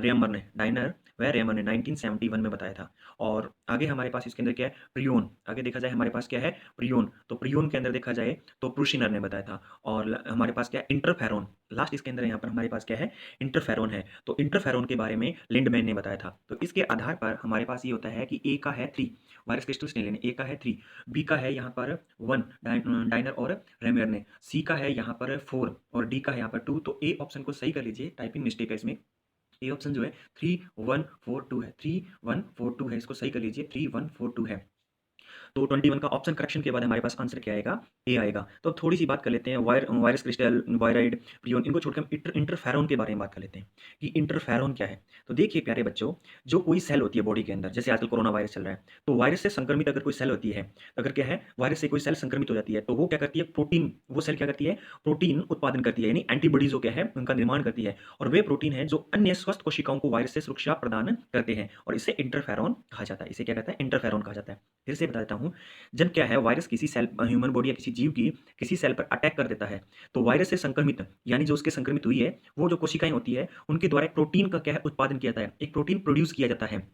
रेमर ने, डाइनर व रेमर ने 1971 में बताया था। और आगे हमारे पास इसके अंदर क्या है? प्रियोन। आगे देखा जाए हमारे पास क्या है? प्रियोन। तो प्रियोन के अंदर देखा जाए तो प्रूशिनर ने बताया था। और हमारे पास क्या है? इंटरफेरोन। लास्ट इसके अंदर यहाँ पर हमारे पास क्या है? इंटरफेरोन है। तो इंटरफेरोन के बारे में लिंडमैन ने बताया था। तो इसके आधार पर हमारे पास ये होता है कि ए का है 3, वायरस क्रिस्टल स्टेनले ने, ए का है 3, बी का है यहाँ पर 1, डाइनर और रेमियर ने, सी का है यहाँ पर 4 और डी का है यहाँ पर 2। तो ए ऑप्शन को सही कर लीजिए, टाइपिंग मिस्टेक है इसमें। ए ऑप्शन जो है 3142 है, 3142 है, इसको सही कर लीजिए, 3142 है। तो 21 का ऑप्शन करेक्शन के बाद हमारे पास आंसर क्या आएगा, ए आएगा। तो अब थोड़ी सी बात कर लेते हैं वायरस क्रिस्टल, वायराइड, प्रियोन, इनको छोड़कर हम इंटरफेरोन के बारे में बात कर लेते हैं कि इंटरफेरोन क्या है। तो देखिए प्यारे बच्चों, जो कोई सेल होती है बॉडी के अंदर, जैसे आजकल कोरोना वायरस चल रहा है, तो वायरस से संक्रमित अगर कोई सेल होती है, अगर क्या है वायरस से कोई सेल संक्रमित हो जाती है, तो वो क्या करती है, प्रोटीन, वो सेल क्या करती है, प्रोटीन उत्पादन करती है, यानी एंटीबॉडीज जो क्या है उनका निर्माण करती है, और वे प्रोटीन है जो अन्य स्वस्थ कोशिकाओं को वायरस से सुरक्षा प्रदान करते हैं, और इसे इंटरफेरोन कहा जाता है। इसे क्या कहता है, इंटरफेरोन कहा जाता है। फिर से बता देता हूं, जब क्या है वायरस किसी सेल, ह्यूमन बॉडी या किसी जीव की किसी सेल पर अटैक कर देता है, तो वायरस से संक्रमित, यानी जो उसके संक्रमित हुई है, वो जो कोशिकाएं होती है, उनके द्वारा एक प्रोटीन का क्या है उत्पादन किया जाता है, एक प्रोटीन प्रोड्यूस किया जाता है,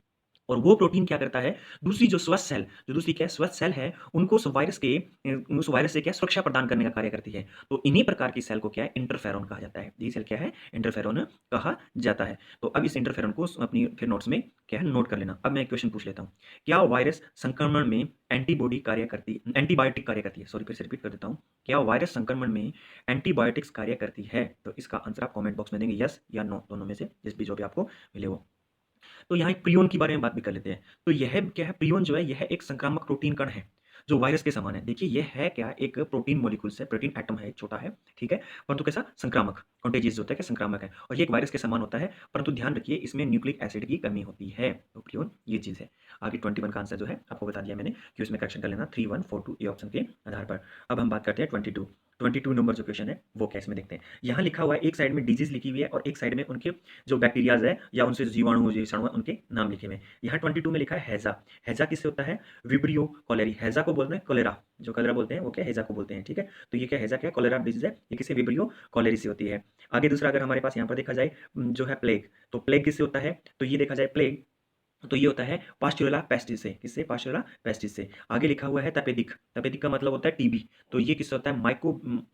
और वो प्रोटीन क्या करता है, दूसरी जो स्वस्थ सेल, जो दूसरी क्या स्वस्थ सेल है, उनको उस वायरस से क्या सुरक्षा प्रदान करने का कार्य करती है। तो इन्हीं प्रकार की सेल को क्या है, इंटरफेरोन कहा जाता है। ये सेल क्या है, इंटरफेरोन कहा जाता है। तो अब इस इंटरफेरोन को अपनी फिर नोट्स में क्या है नोट कर लेना। अब मैं एक क्वेश्चन पूछ लेता हूँ, क्या वायरस संक्रमण में एंटीबायोटिक कार्य करती है, सॉरी फिर से रिपीट कर देता हूँ, क्या वायरस संक्रमण में एंटीबायोटिक्स कार्य करती है? तो इसका आंसर आप कमेंट बॉक्स में देंगे, यस या नो, दोनों में से जिस भी जो भी आपको मिले वो। तो यहाँ एक प्रियोन के बारे में बात भी कर लेते हैं। तो यह क्या है, प्रियोन जो है यह एक संक्रामक प्रोटीन कण है जो वायरस के समान है। देखिए यह है क्या, एक प्रोटीन मॉलिक्यूल्स है, प्रोटीन एटम है, एक छोटा है, ठीक है, परंतु कैसा संक्रामक, कंटेजियस होता है, क्या संक्रामक है, और ये एक वायरस के समान होता है, परंतु ध्यान रखिए इसमें न्यूक्लिक एसिड की कमी होती है। तो प्रियोन ये चीज़ है। आगे 21 का आंसर जो है आपको बता दिया मैंने कि उसमें करेक्शन कर लेना 3142 ए ऑप्शन के आधार पर। अब हम बात करते हैं 22 नंबर जो क्वेश्चन है वो क्या, इसमें देखते हैं। यहाँ लिखा हुआ है, एक साइड में डिजीज लिखी हुई है और एक साइड में उनके जो बैक्टीरियाज है या उनसे जो जीवाणु है उनके नाम लिखे हुए हैं। यहाँ 22 में लिखा है हैजा। हैजा किससे होता है, विब्रियो कॉलेरी। हैजा को बोलते हैं कोलेरा, जो कलेरा बोलते हैं वो क्या हैजा को बोलते हैं, ठीक है। तो ये क्या हैजा क्या कोलेरा डिजीज है, ये किसी विब्रियो कॉलेरी से होती है। आगे दूसरा अगर हमारे पास यहाँ पर देखा जाए जो है प्लेग, तो प्लेग किससे होता है, तो ये देखा जाए प्लेग, तो ये होता है पास्चुरेला पेस्टिस से, किससे, पास्चुरेला पेस्टिस से। आगे लिखा हुआ है तपेदिक, तपेदिक का मतलब होता है टीबी, तो ये किससे होता है,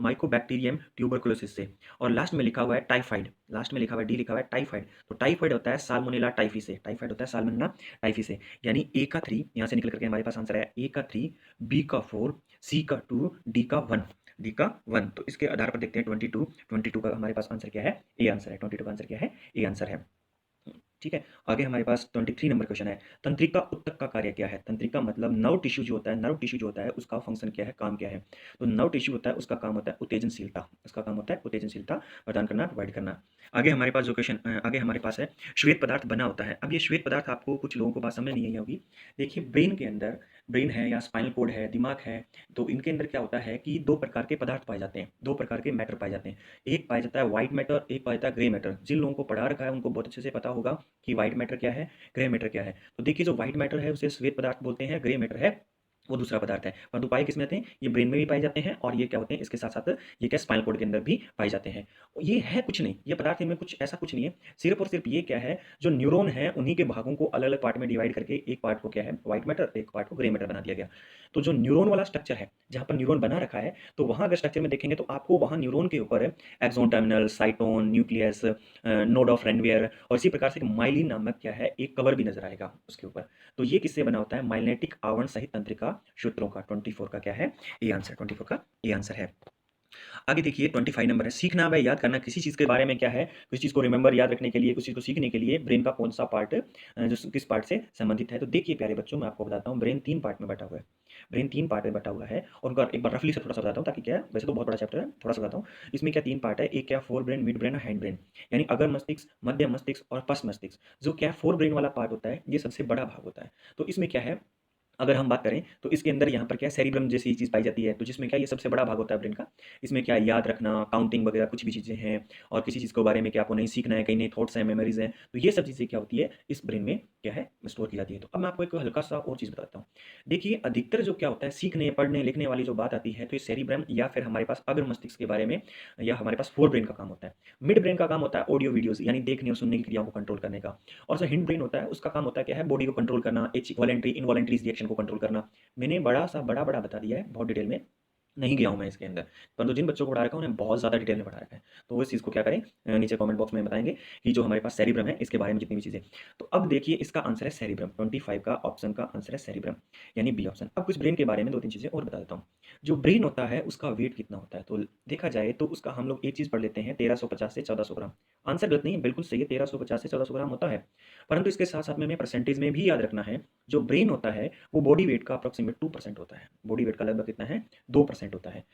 माइकोबैक्टीरियम ट्यूबरकुलोसिस से। और लास्ट में लिखा हुआ है टाइफाइड, लास्ट में लिखा हुआ है डी लिखा हुआ है टाइफाइड, तो टाइफाइड होता है साल्मोनेला टाइफी से, टाइफाइड होता है साल्मोनेला टाइफी से। यानी ए का 3 यहाँ से निकल करके हमारे पास आंसर है ए का 3, बी का 4, सी का 2, डी का 1, डी का 1। तो इसके आधार पर देखते हैं 22 का हमारे पास आंसर क्या है, ए आंसर है। 22 का आंसर क्या है, ए आंसर है, ठीक है। आगे हमारे पास 23 नंबर क्वेश्चन है, तंत्रिका ऊतक का कार्य क्या है। तंत्रिका मतलब नर्व टिश्यू जो होता है, नर्व टिश्यू जो होता है उसका फंक्शन क्या है, काम क्या है। तो नर्व टिश्यू होता है, उसका काम होता है उत्तेजनशीलता, उसका काम होता है उत्तेजनशीलता प्रदान करना, प्रोवाइड करना। आगे हमारे पास जो क्वेश्चन आगे हमारे पास है, श्वेत पदार्थ बना होता है। अब ये श्वेत पदार्थ आपको कुछ लोगों को बात समझ नहीं आई होगी। देखिए ब्रेन के अंदर, ब्रेन है या स्पाइनल कोड है, दिमाग है, तो इनके अंदर क्या होता है कि दो प्रकार के पदार्थ पाए जाते हैं, दो प्रकार के मैटर पाए जाते हैं। एक पाया जाता है व्हाइट मैटर, एक पाया जाता है ग्रे मैटर। जिन लोगों को पढ़ा रखा है उनको बहुत अच्छे से पता होगा कि व्हाइट मैटर क्या है, ग्रे मैटर क्या है। तो देखिए जो व्हाइट मैटर है उसे श्वेत पदार्थ बोलते हैं, ग्रे मैटर है वो दूसरा पदार्थ है, परंतु पाए किसमें आते हैं, ये ब्रेन में भी पाए जाते हैं, और ये क्या होते हैं इसके साथ साथ ये क्या स्पाइनल कोड के अंदर भी पाए जाते हैं। ये है कुछ नहीं, ये पदार्थ में कुछ ऐसा कुछ नहीं है, सिर्फ और सिर्फ ये क्या है, जो न्यूरॉन है उन्हीं के भागों को अलग अलग पार्ट में डिवाइड करके एक पार्ट को क्या है व्हाइट मैटर, एक पार्ट को ग्रे मैटर बना दिया गया। तो जो न्यूरॉन वाला स्ट्रक्चर है, जहाँ पर न्यूरॉन बना रखा है, तो वहाँ अगर स्ट्रक्चर में देखेंगे तो आपको वहाँ न्यूरॉन के ऊपर axon terminal, cyton, nucleus, node of Ranvier, और इसी प्रकार से माइलिन नामक क्या है एक कवर भी नजर आएगा उसके ऊपर। तो ये किससे बना होता है, माइलिनेटिक आवरण सहित तंत्रिका सूत्रों का। 24 का क्या है, ए आंसर, 24 का ए आंसर है। आगे देखिए 25 नंबर है, सीखना व याद करना। किसी चीज़ के बारे में क्या है, किसी चीज़ को रिमेंबर याद रखने के लिए, किसी चीज़ को सीखने के लिए ब्रेन का कौन सा पार्ट जो किस पार्ट से संबंधित है। तो देखिए प्यारे बच्चों, मैं आपको बताता हूँ, ब्रेन 3 पार्ट में बटा हुआ है, ब्रेन 3 पार्ट में बटा हुआ है। और उनका एक बार रफली से थोड़ा सा बताता हूँ, ताकि क्या है, वैसे तो बहुत बड़ा चैप्टर है, थोड़ा सा बताता हूँ। इसमें क्या 3 पार्ट है, एक क्या फोर ब्रेन, मिड ब्रेन और हैंड ब्रेन, यानी अगर मस्तिष्क, मध्य मस्तिष्क और पश्च मस्तिष्क। जो क्या फोर ब्रेन वाला पार्ट होता है ये सबसे बड़ा भाग होता है। तो इसमें क्या है, अगर हम बात करें तो इसके अंदर यहाँ पर क्या सेरिब्रम जैसी चीज़ पाई जाती है, तो जिसमें क्या ये सबसे बड़ा भाग होता है ब्रेन का। इसमें क्या याद रखना, काउंटिंग वगैरह कुछ भी चीज़ें हैं, और किसी चीज़ के बारे में क्या आपको नहीं सीखना है, कहीं नई थॉट्स हैं, मेमोरीज हैं, तो ये सब चीज़ें क्या होती है इस ब्रेन में क्या है स्टोर की जाती है। तो अब मैं आपको एक हल्का सा और चीज़ बताता हूँ। देखिए अधिकतर जो क्या होता है सीखने, पढ़ने, लिखने वाली जो बात आती है, तो ये सेरिब्रम या फिर हमारे पास अग्र मस्तिष्क के बारे में, या हमारे पास फोर ब्रेन का काम होता है। मिड ब्रेन का काम होता है ऑडियो वीडियोज़, यानी देखने और सुनने की क्रियाओं को कंट्रोल करने का। और जो हिंड ब्रेन होता है उसका काम होता है क्या है, बॉडी को कंट्रोल करना, वॉलेंट्री इनवॉलेंट्री रिएक्शन को कंट्रोल करना। मैंने बड़ा बता दिया है बहुत डिटेल में। नहीं गया हूँ मैं इसके अंदर, परंतु जिन बच्चों को पढ़ा रखा है उन्हें बहुत ज़्यादा डिटेल में पढ़ा रखा है। तो वो इस चीज़ को क्या करें, नीचे कमेंट बॉक्स में बताएँगे कि जो हमारे पास सेरिब्रम है इसके बारे में जितनी भी चीज़ें। तो अब देखिए इसका आंसर है सेरिब्रम, 25 का ऑप्शन का आंसर है सेरिब्रम, यानी बी ऑप्शन। अब कुछ ब्रेन के बारे में 2-3 चीज़ें और बता देता हूँ। जो ब्रेन होता है उसका वेट कितना होता है? तो देखा जाए तो उसका हम लोग एक चीज़ पढ़ लेते हैं 1350 से 1400 ग्राम। आंसर गलत नहीं है, बिल्कुल सही है, 1350 से 1400 ग्राम होता है। परंतु इसके साथ-साथ में हमें परसेंटेज में भी याद रखना है, जो ब्रेन होता है वो बॉडी वेट का अप्रॉक्सिमेट 2% होता है। बॉडी वेट का लगभग कितना है? 2% होता है।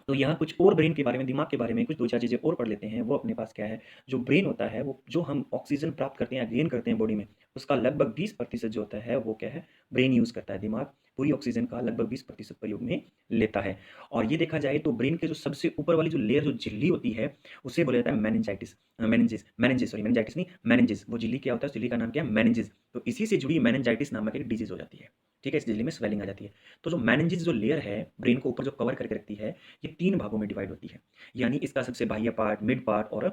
तो यहाँ कुछ और ब्रेन के बारे में, दिमाग के बारे में कुछ 2-4 चीज़ें और पढ़ लेते हैं। वो अपने पास क्या है, जो ब्रेन होता है वो जो हम ऑक्सीजन प्राप्त करते हैं या गेन करते हैं बॉडी में, उसका लगभग 20% जो होता है वो क्या है, ब्रेन यूज़ करता है। दिमाग पूरी ऑक्सीजन का लगभग 20% प्रयोग में लेता है। और ये देखा जाए तो ब्रेन के जो सबसे ऊपर वाली जो लेयर, जो झिल्ली होती है, उसे बोला जाता है मेनिंजाइटिस, मेनिंजेस, सॉरी मेनिंजाइटिस नहीं, मेनिंजेस। वो झिल्ली क्या होता है, उस झिल्ली का नाम क्या है, मेनिंजेस। तो इसी से जुड़ी मेनिंजाइटिस नामक एक डिजीज़ हो जाती है। ठीक है, इस झिल्ली में स्वेलिंग आ जाती है। तो जो मेनिंजेस जो लेयर है, ब्रेन को ऊपर जो कवर करके रखती है, ये 3 भागों में डिवाइड होती है। यानी इसका सबसे बाह्य पार्ट, मिड पार्ट और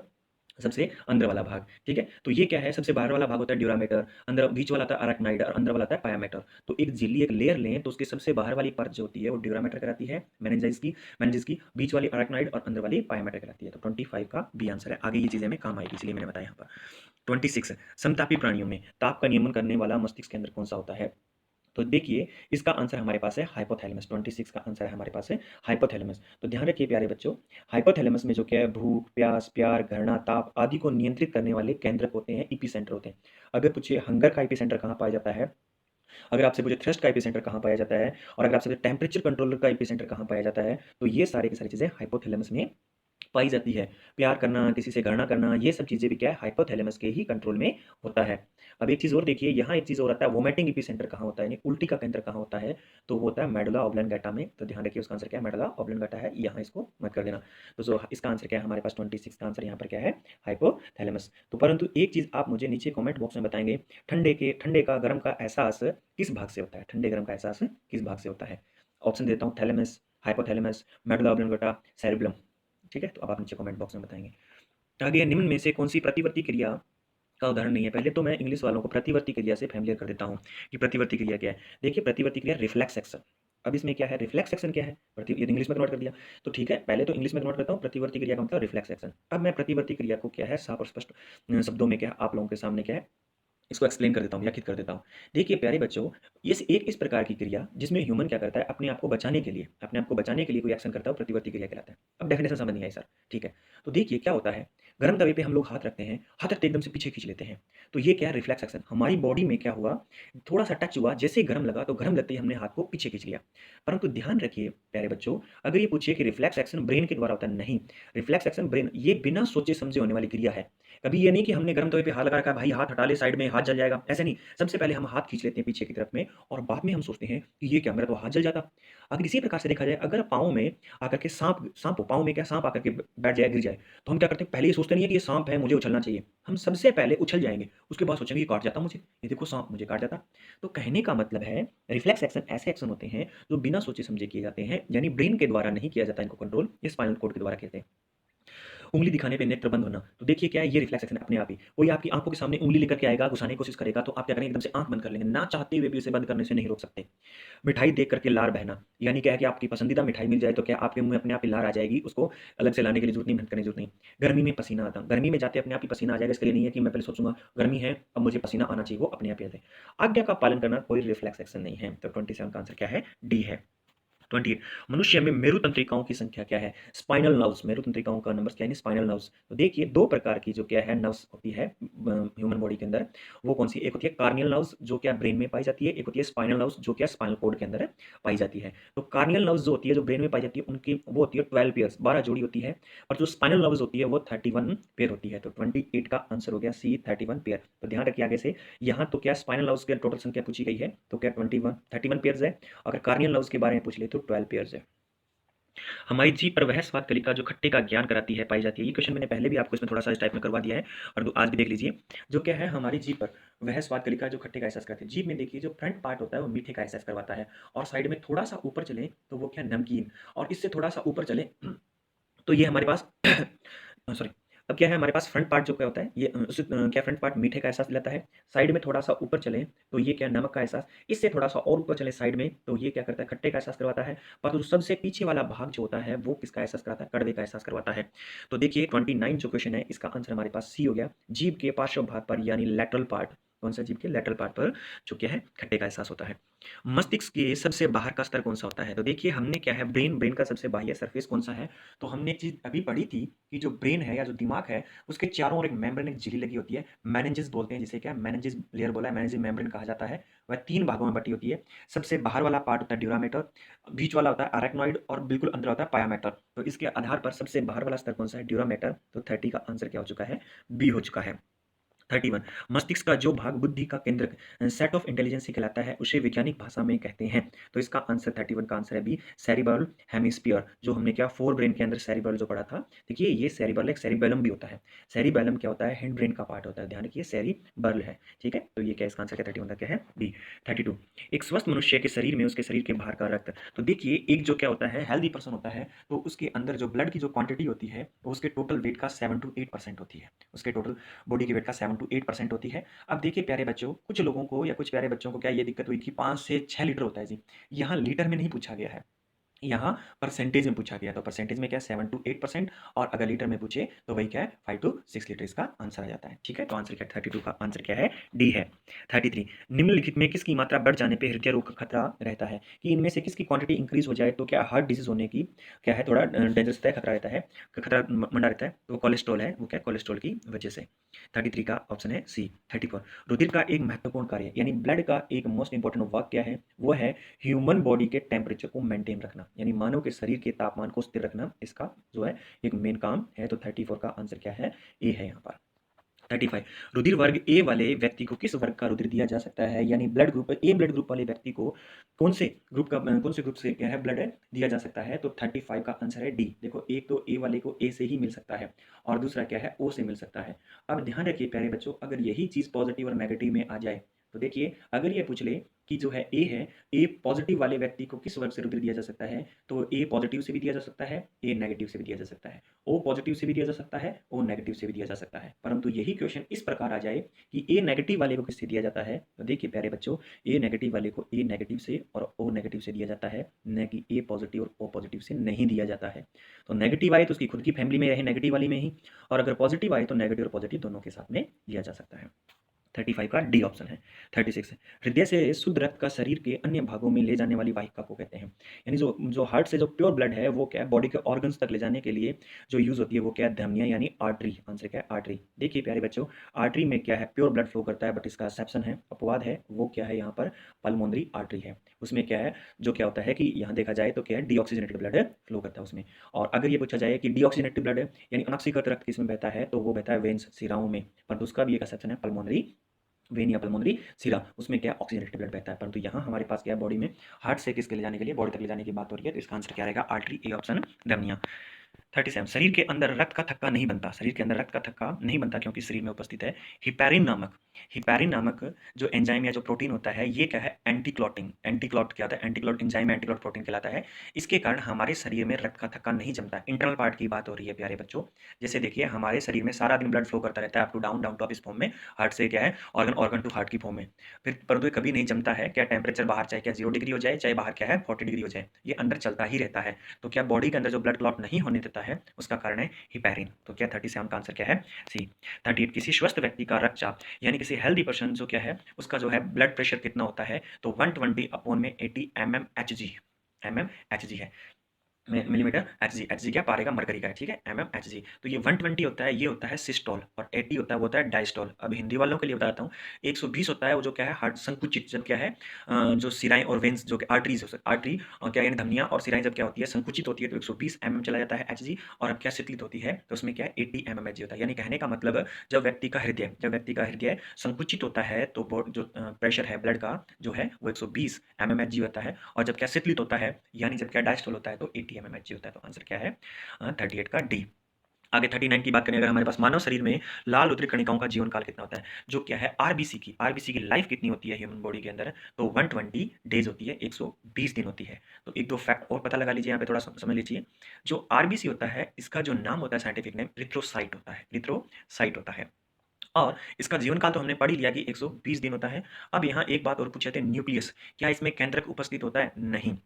सबसे अंदर वाला भाग, ठीक है? तो ये क्या है, सबसे बाहर वाला भाग होता है ड्यूरामेटर, अंदर बीच वाला आता है अराक्नाइड और अंदर वाला आता है पायामेटर। तो एक झिल्ली, एक लेयर लें तो उसकी सबसे बाहर वाली परत जो होती है वो ड्यूरामेटर कहलाती है, मेनिंजेस की, बीच वाली अराक्नाइड और अंदर वाली पायामेटर कहलाती है। तो 25 का बी आंसर है। आगे ये चीज़ें हमें काम आएगी, इसलिए मैंने बताया यहाँ पर। 26 समतापी प्राणियों में ताप का नियमन करने वाला मस्तिष्क केंद्र कौन-सा होता है? तो देखिए, इसका आंसर हमारे पास है हाइपोथैलेमस। 26 का आंसर है हमारे पास है हाइपोथैलेमस। तो ध्यान रखिए प्यारे बच्चों, हाइपोथैलेमस में जो क्या है, भूख, प्यास, प्यार, घृणा, ताप आदि को नियंत्रित करने वाले केंद्रक होते हैं, एपिसेंटर होते हैं। अगर पूछिए हंगर का एपिसेंटर कहाँ पाया जाता है, अगर आपसे पूछे थ्रस्ट का एपिसेंटर कहाँ पाया जाता है, और अगर आपसे पूछे टेम्परेचर कंट्रोलर का एपिसेंटर कहाँ पाया जाता है, तो ये सारी की सारी चीज़ें हाइपोथैलेमस में पाई जाती है। प्यार करना, किसी से घृणा करना, ये सब चीज़ें भी क्या है, हाइपोथैलेमस के ही कंट्रोल में होता है। अब एक चीज़ और देखिए, यहाँ एक चीज़ और आता है, वोमिटिंग एपिसेंटर कहाँ होता है, यानी उल्टी का केंद्र कहाँ होता है, तो वो होता है मेडुला ऑब्लंगेटा में। तो ध्यान रखिए उसका आंसर क्या है, मेडुला ऑब्लंगेटा है, यहाँ इसको मत कर देना। तो जो इसका आंसर क्या है हमारे पास, 26 का आंसर यहाँ पर क्या है, हाइपोथैलेमस। तो परंतु एक चीज़ आप मुझे नीचे कमेंट बॉक्स में बताएँगे, ठंडे का, गर्म का एहसास किस भाग से होता है? ठंडे गर्म का एहसास किस भाग से होता है? ऑप्शन देता हूँ, thalamus, hypothalamus, medulla oblongata, cerebrum. ठीक है? तो अब आप नीचे कमेंट बॉक्स में बताएँगे। आगे निम्न में से कौन-सी प्रतिवर्ती क्रिया का उदाहरण नहीं है? पहले तो मैं इंग्लिश वालों को प्रतिवर्ती क्रिया से फ़ैमिलियर कर देता हूँ कि प्रतिवर्ती क्रिया क्या है। देखिए प्रतिवर्ती क्रिया रिफ्लेक्स एक्शन। अब इसमें क्या है, रिफ्लेक्स एक्शन क्या है? ये तो इंग्लिश में कन्वर्ट कर दिया। तो ठीक है, पहले तो इंग्लिश में कन्वर्ट करता हूँ, प्रतिवर्ती क्रिया का मतलब रिफ्लेक्स एक्शन। अब मैं प्रतिवर्ती क्रिया को क्या है, साफ और स्पष्ट शब्दों में क्या है, आप लोगों के सामने क्या है, इसको एक्सप्लेन कर देता हूँ, व्याख्यात कर देता हूँ। देखिए प्यारे बच्चों, इस प्रकार की क्रिया जिसमें ह्यूमन क्या करता है, अपने आप को बचाने के लिए कोई एक्शन करता है, वो प्रतिवर्ती क्रिया कहलाता है। अब डेफिनेशन समझ नहीं आई सर, ठीक है। तो देखिए क्या होता है, गर्म तवे पे हम लोग हाथ रखते हैं, हाथ रखते एकदम से पीछे खींच लेते हैं। तो ये क्या है, रिफ्लेक्स एक्शन। हमारी बॉडी में क्या हुआ, थोड़ा-सा टच हुआ, जैसे ही गर्म लगा तो गर्म लगते ही हमने हाथ को पीछे खींच लिया। परंतु ध्यान रखिए प्यारे बच्चों, अगर ये पूछिए कि रिफ्लेक्स एक्शन ब्रेन के द्वारा होता है, नहीं। रिफ्लेक्स एक्शन ब्रेन, ये बिना सोचे समझे होने वाली क्रिया है। कभी ये नहीं कि हमने गर्म तवे पे हाथ लगा रखा है, भाई हाथ हटा ले साइड में, हाथ जल जाएगा, ऐसे नहीं। सबसे पहले हम हाथ खींच लेते हैं पीछे की तरफ में और बाद में हम सोचते हैं कि ये क्या, मेरा तो हाथ जल जाता। अगर इसी प्रकार से देखा जाए, अगर पाँव में आकर के साँप साँप हो, पाँव में क्या साँप आकर के बैठ जाए, गिर जाए, तो हम क्या करते हैं, पहले ये सोचते नहीं है कि ये साँप है, मुझे उछलना चाहिए। हम सबसे पहले उछल जाएँगे, उसके बाद सोचेंगे ये काट जाता मुझे, ये देखो साँप मुझे काट जाता। तो कहने का मतलब है, रिफ्लेक्स एक्शन ऐसे एक्शन होते हैं जो बिना सोचे समझे किए जाते हैं, यानी ब्रेन के द्वारा नहीं किया जाता इनको कंट्रोल, ये स्पाइनल कॉर्ड के द्वारा कहते हैं। उंगली दिखाने पे नेत्र बंद होना, तो देखिए क्या है, ये रिफ्लेक्स एक्शन है अपने आप ही। कोई आपकी आँखों के सामने उंगली लेकर के आएगा, घुसाने की कोशिश करेगा, तो आप क्या करेंगे, एकदम से आँख बंद कर लेंगे, ना चाहते हुए भी उसे बंद करने से नहीं रोक सकते। मिठाई देख कर के लार बहना, यानी क्या है कि आपकी पसंदीदा मिठाई मिल जाए तो क्या आपके मुँह में अपने आप ही लार आ जाएगी, उसको अलग से लाने के लिए ज़रूरत नहीं, मेहनत करने की ज़रूरत नहीं। गर्मी में पसीना आता, गर्मी में जाते अपने आप ही पसीना आ जाएगा, इसके लिए नहीं है कि मैं पहले सोचूँगा गर्मी है, अब मुझे पसीना आना चाहिए, वो अपने आप ही आ जाए। आज्ञा का पालन करना कोई रिफ्लेक्स एक्शन नहीं है, तो 27 का आंसर क्या है, डी है। 28 मनुष्य में मेरु तंत्रिकाओं की संख्या क्या है, स्पाइनल नर्व्स, मेरु तंत्रिकाओं का नंबर क्या है, स्पाइनल नर्व्स। तो देखिए दो प्रकार की जो क्या है नर्व्स होती है ह्यूमन बॉडी के अंदर, वो कौन सी, एक होती है कार्नियल नर्व्स जो क्या ब्रेन में पाई जाती है, एक होती है स्पाइनल नर्व्स जो क्या स्पाइनल कोड के अंदर पाई जाती है। तो कार्नियल नर्व्स जो होती है, जो ब्रेन में पाई जाती है, उनकी वो होती है 12 पेयर्स, 12 जोड़ी होती है, और जो स्पाइनल नर्व्स होती है वो 31 पेयर होती है। तो 28 का आंसर हो गया सी, 31 पेयर। तो ध्यान रखिए आगे से, यहाँ तो क्या स्पाइनल नर्व्स की टोटल संख्या पूछी गई है, तो क्या 31 पेयर्स है, अगर कार्नियल नर्व्स के बारे में पूछ ले तो 12 पेयर्स है। हमारी जीभ पर वह स्वाद कलिका जो खट्टे का ज्ञान कराती है पाई जाती है। ये क्वेश्चन मैंने पहले भी आपको इसमें थोड़ा सा इस टाइप में करवा दिया है, और आज भी देख लीजिए। जो क्या है, हमारी जीभ पर वह स्वाद कलिका जो खट्टे का एहसास कराती है। जीभ में देखिए जो फ्रंट पार्ट होता है वो मीठे का एहसास करवाता है, और साइड में थोड़ा सा ऊपर चले तो वो क्या, नमकीन, और इससे थोड़ा सा ऊपर चले तो ये हमारे पास सॉरी, अब क्या है हमारे पास फ्रंट पार्ट जो क्या होता है ये क्या फ्रंट पार्ट मीठे का एहसास दिलाता है। साइड में थोड़ा सा ऊपर चले तो ये क्या नमक का एहसास, इससे थोड़ा सा और ऊपर चले साइड में तो ये क्या करता है खट्टे का एहसास करवाता है। पर जो सबसे पीछे वाला भाग जो होता है वो किसका एहसास कराता है, कड़वे का एहसास करवाता है। तो देखिए 29 जो क्वेश्चन है इसका आंसर हमारे पास सी हो गया। जीभ के पार्श्व भाग पर यानी लेटरल पार्ट, कौन सा जीभ के लेटरल पार्ट पर जो क्या है खट्टे का एहसास होता है। मस्तिष्क के सबसे बाहर का स्तर कौन सा होता है, तो देखिए हमने क्या है ब्रेन का सबसे बाह्य सरफेस कौन सा है। तो हमने एक चीज अभी पढ़ी थी कि जो ब्रेन है या जो दिमाग है उसके चारों ओर एक मेम्ब्रेन, एक झिल्ली लगी होती है, मेनिंजेस बोलते हैं जिसे, क्या मेनिंजेस लेयर बोला है, मेनिंजेस मेम्ब्रेन कहा जाता है। वह तीन भागों में बटी होती है। सबसे बाहर वाला पार्ट होता है ड्यूरामेटर, बीच वाला होता है अरेक्नॉइड और बिल्कुल अंदर होता है पायामेटर। तो इसके आधार पर सबसे बाहर वाला स्तर कौन सा है, ड्यूरामेटर। तो 30 का आंसर क्या हो चुका है, बी हो चुका है। 31 मस्तिष्क का जो भाग बुद्धि का केंद्र सेट ऑफ इंटेलिजेंस से कहलाता है उसे वैज्ञानिक भाषा में कहते हैं। तो इसका आंसर 31 का आंसर है बी, सेरिब्रल हेमिस्फीयर। जो हमने क्या फोर ब्रेन के अंदर सेरिब्रल जो पढ़ा था, देखिए ये सेरिब्रल एक सेरिबेलम भी होता है। सेरिबेलम क्या होता है, हिंड ब्रेन का पार्ट होता है, ध्यान रखिए सेरिब्रल है। ठीक है, तो ये क्या इसका आंसर क्या 31 का क्या है, बी। 32 एक स्वस्थ मनुष्य के शरीर में उसके शरीर के बाहर का रक्त, तो देखिए एक जो क्या होता है हेल्दी पर्सन होता है तो उसके अंदर जो ब्लड की जो क्वांटिटी होती है वो उसके टोटल वेट का 7 to 8% होती है। उसके टोटल बॉडी के वेट का 7 to 8% होती है। अब देखिए प्यारे बच्चों, कुछ लोगों को या कुछ प्यारे बच्चों को क्या ये दिक्कत हुई कि 5 से 6 लीटर होता है जी। यहाँ लीटर में नहीं पूछा गया है, यहाँ परसेंटेज में पूछा गया। तो परसेंटेज में क्या है 7 to 8%, और अगर लीटर में पूछे तो वही क्या है 5 to 6 लीटर इसका आंसर आ जाता है। ठीक है, तो आंसर क्या है 32 का आंसर क्या है, डी है। 33 निम्नलिखित में किसकी मात्रा बढ़ जाने पे हृदय रोग का खतरा रहता है, कि इनमें से किसकी क्वांटिटी इंक्रीज हो जाए तो क्या हार्ट डिजीज होने की क्या है थोड़ा डेंजरस खतरा रहता है, खतरा मंडा रहता है। तो कोलेस्ट्रॉल है वो क्या कोलेस्ट्रॉल की वजह से। 33 का ऑप्शन है सी। 34 रुधिर का एक महत्वपूर्ण कार्य यानी ब्लड का एक मोस्ट इंपॉर्टेंट वर्क क्या है, वो है ह्यूमन बॉडी के टेम्परेचर को मेंटेन रखना, यानी मानव के शरीर के तापमान को स्थिर रखना इसका जो है एक मेन काम है। तो 34 का आंसर क्या है, ए है यहाँ पर। 35 रुधिर वर्ग ए वाले व्यक्ति को किस वर्ग का रुधिर दिया जा सकता है, यानी blood group A blood group वाले व्यक्ति को कौन से ग्रुप से क्या है ब्लड दिया जा सकता है। तो 35 का आंसर है डी। देखो एक तो ए वाले को ए से ही मिल सकता है और दूसरा क्या है ओ से मिल सकता है। अब ध्यान रखिए प्यारे बच्चों, अगर यही चीज पॉजिटिव और नेगेटिव में आ जाए तो देखिए अगर ये पूछ ले कि जो है ए पॉजिटिव वाले व्यक्ति को किस वर्ग से रुधिर दिया जा सकता है, तो ए पॉजिटिव से भी दिया जा सकता है, ए नेगेटिव से भी दिया जा सकता है, ओ पॉजिटिव से भी दिया जा सकता है, ओ नेगेटिव से भी दिया जा सकता है। परंतु यही क्वेश्चन इस प्रकार आ जाए कि ए नेगेटिव वाले को किससे दिया जाता है, तो देखिए प्यारे बच्चों ए नेगेटिव वाले को ए नेगेटिव से और ओ नेगेटिव से दिया जाता है, न कि ए पॉजिटिव और ओ पॉजिटिव से नहीं दिया जाता है। तो नेगेटिव आए तो उसकी खुद की फैमिली में रहे नेगेटिव वाली में ही, और अगर पॉजिटिव आए तो नेगेटिव और पॉजिटिव दोनों के साथ में दिया जा सकता है। 35 का डी ऑप्शन है। 36 हृदय से शुद्ध रक्त का शरीर के अन्य भागों में ले जाने वाली वाहिका को कहते हैं, यानी जो जो हार्ट से जो प्योर ब्लड है वो क्या है बॉडी के ऑर्गन्स तक ले जाने के लिए जो यूज होती है वो क्या है धमनियां यानी आर्टरी। आंसर क्या है आर्टरी। देखिए प्यारे बच्चों आर्टरी में क्या है प्योर ब्लड फ्लो करता है, बट इसका एक्सेप्शन है अपवाद है, वो क्या है यहाँ पर पल्मोनरी आर्टरी है। उसमें क्या है जो क्या होता है कि यहाँ देखा जाए तो क्या है डीऑक्सीजनेटेड ब्लड फ्लो करता है उसमें। और अगर ये पूछा जाए कि डीऑक्सीजनेटेड ब्लड यानी अनऑक्सीकृत रक्त किसमें बहता है, तो वो बहता है वेन्स सिराओं में, पर उसका भी एक एक्सेप्शन है पल्मोनरी वेन या पल्मोनरी सिरा, उसमें क्या ऑक्सीजनेटेड ब्लड बहता है। परंतु यहाँ हमारे पास क्या है बॉडी में हार्ट से किसके ले जाने के लिए बॉडी तक ले जाने की बात हो रही है, तो इसका आंसर क्या रहेगा आर्टरी, ए ऑप्शन धमनियाँ। 37 शरीर के अंदर रक्त का थक्का नहीं बनता, शरीर के अंदर रक्त का थक्का नहीं बनता क्योंकि शरीर में उपस्थित है हिपैरिन नामक जो एंजाइम या जो प्रोटीन होता है, ये क्या है एंटीक्लॉट क्या होता है एंटीक्लॉट एंजाइम एंटीक्लॉट प्रोटीन कहलाता है। इसके कारण हमारे शरीर में रक्त का थक्का नहीं जमता। इंटरनल पार्ट की बात हो रही है प्यारे बच्चों। जैसे देखिए हमारे शरीर में सारा दिन ब्लड फ्लो करता रहता है up to down down to up इस फॉर्म में, हार्ट से क्या है ऑर्गन टू हार्ट की फॉर्म में, फिर परंतु ये कभी नहीं जमता है। क्या टेम्परेचर बाहर चाहे क्या 0 डिग्री हो जाए चाहे बाहर क्या है 40 डिग्री हो जाए, ये अंदर चलता ही रहता है। तो क्या बॉडी के अंदर जो ब्लड क्लॉट नहीं होने देता है उसका कारण है हिपैरिन। तो क्या 37 का आंसर क्या है सी। 38 किसी स्वस्थ व्यक्ति का रक्तचाप यानी किसी हेल्दी पर्सन जो क्या है उसका जो है ब्लड प्रेशर कितना होता है, तो 120/80 mm Hg है मिलीमीटर एच जी क्या पारे का मरकरी का है, ठीक है एच जी। तो ये 120 होता है ये होता है सिस्टोल, और 80 होता है वो होता है डायस्टोल। अब हिंदी वालों के लिए बताता हूँ 120 होता है वो जो क्या है हार्ट संकुचित, जब क्या है जो सिराएं और वेन्स जो आर्टरीज आर्टरी और क्या यानी धमनियाँ और सिराएं जब क्या होती है संकुचित होती है तो 120 mm चला जाता है एच, और अब क्या शीतलित होती है तो उसमें क्या है 80 mm एच होता है। यानी कहने का मतलब जब व्यक्ति का हृदय संकुचित होता है तो जो प्रेशर है ब्लड का जो है वो 120 mm एच होता है, और जब क्या शीतलित होता है यानी जब क्या डायस्टोल होता है तो 80 mm एच होता है। तो आंसर क्या है 38 का डी। आगे 39 की बात करें अगर हमारे पास मानव शरीर में लाल रुधिर कणिकाओं का जीवन काल कितना होता है, जो क्या है आरबीसी की लाइफ कितनी होती है ह्यूमन बॉडी के अंदर, तो 120 डेज होती है, 120 दिन होती है। तो एक दो फैक्ट और पता लगा लीजिए, यहाँ पे थोड़ा समझ लीजिए। जो आरबीसी होता है इसका जो नाम होता है साइंटिफिक नेम रिथ्रोसाइट होता है, रिथ्रोसाइट होता है। और इसका जीवन काल तो हमने पढ़ ही लिया कि 120 दिन होता है। अब यहाँ एक बात और पूछे थे, न्यूक्लियस क्या इसमें केंद्रक उपस्थित होता है? नहीं।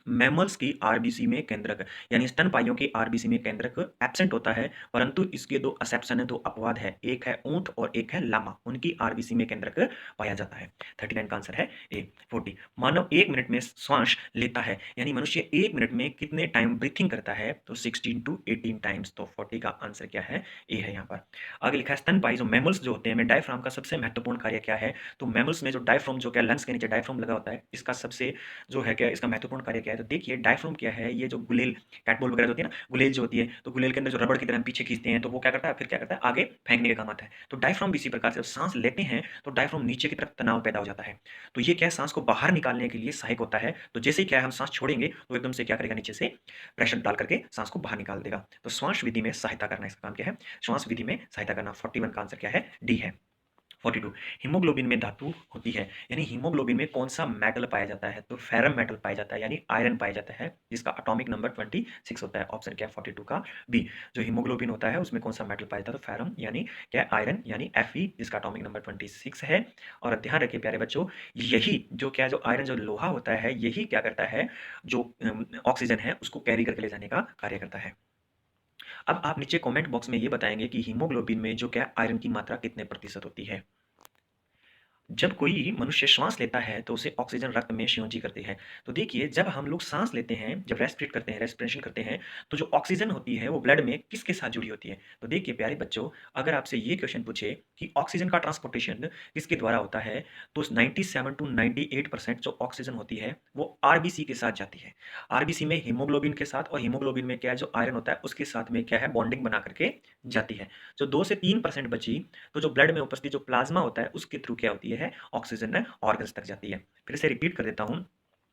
मैमल्स की आरबीसी में केंद्रक यानी स्तनपाइयों की आरबीसी में केंद्रक एब्सेंट होता है, परंतु इसके दो एक्सेप्शन है, दो अपवाद है, एक है ऊंट और एक है लामा, उनकी आरबीसी में केंद्रक पाया जाता है। 39 का आंसर है ए। 40 मानव 1 मिनट में श्वास लेता है, यानी मनुष्य 1 मिनट में कितने टाइम ब्रीथिंग करता है, तो 16 to 18 टाइम्स। तो 40 का आंसर क्या है? ए है यहाँ पर। आगे लिखा है स्तनपाई जो मैमल्स जो होते हैं, डायफ्राम का सबसे महत्वपूर्ण कार्य क्या है? तो मैमल्स में जो डायफ्राम जो क्या लंग्स के नीचे डायफ्राम लगा होता है, इसका सबसे जो है क्या इसका महत्वपूर्ण कार्य क्या है? तो देखिए डायफ्राम क्या है, ये जो गुलेल कैटबॉल वगैरह होती है ना, गुलेल जो होती है, तो गुलेल के अंदर जो रबड़ की तरह हम पीछे खींचते हैं, तो वो क्या करता है, फिर क्या करता है, आगे फेंकने के काम आता है। तो डायफ्राम भी इसी प्रकार से जब सांस लेते हैं तो डायफ्राम नीचे की तरफ तनाव पैदा हो जाता है, तो ये क्या है, सांस को बाहर निकालने के लिए सहायक होता है। तो जैसे ही क्या है हम सांस छोड़ेंगे तो एकदम से क्या करेगा, नीचे से प्रेशर डाल करके सांस को बाहर निकाल देगा। तो श्वास विधि में सहायता करना इसका काम क्या है? श्वास विधि में सहायता करना। 41 का आंसर क्या है? डी है। 42 हीमोग्लोबिन में धातु होती है, यानी हीमोग्लोबिन में कौन सा मेटल पाया जाता है? तो फेरम मेटल पाया जाता है, यानी आयरन पाया जाता है, जिसका एटॉमिक नंबर 26 होता है। ऑप्शन क्या है? 42 का बी। जो हीमोग्लोबिन होता है उसमें कौन सा मेटल पाया जाता है? तो फेरम यानी क्या, आयरन यानी Fe, जिसका एटॉमिक नंबर 26 है। और ध्यान रखिए प्यारे बच्चों, यही जो क्या, जो आयरन जो लोहा होता है, यही क्या करता है, जो ऑक्सीजन है उसको कैरी करके ले जाने का कार्य करता है। अब आप नीचे कमेंट बॉक्स में ये बताएंगे कि हीमोग्लोबिन में जो क्या आयरन की मात्रा कितने प्रतिशत होती है। जब कोई मनुष्य श्वास लेता है तो उसे ऑक्सीजन रक्त में संयोजी करती है। तो देखिए जब हम लोग सांस लेते हैं, जब रेस्पिरेट करते हैं, रेस्पिरेशन करते हैं, तो जो ऑक्सीजन होती है वो ब्लड में किसके साथ जुड़ी होती है? तो देखिए प्यारे बच्चों, अगर आपसे ये क्वेश्चन पूछे कि ऑक्सीजन का ट्रांसपोर्टेशन किसके द्वारा होता है, तो 97 to 98% जो ऑक्सीजन होती है वो आरबीसी के साथ जाती है। आरबीसी में हीमोग्लोबिन के साथ, और हीमोग्लोबिन में क्या है, जो आयरन होता है उसके साथ में क्या है, बॉन्डिंग बना करके जाती है। जो 2 से 3% बची, तो जो ब्लड में उपस्थित जो प्लाज्मा होता है उसके थ्रू क्या होती है, ऑक्सीजन ऑर्गन्स तक जाती है। फिर से रिपीट कर देता हूं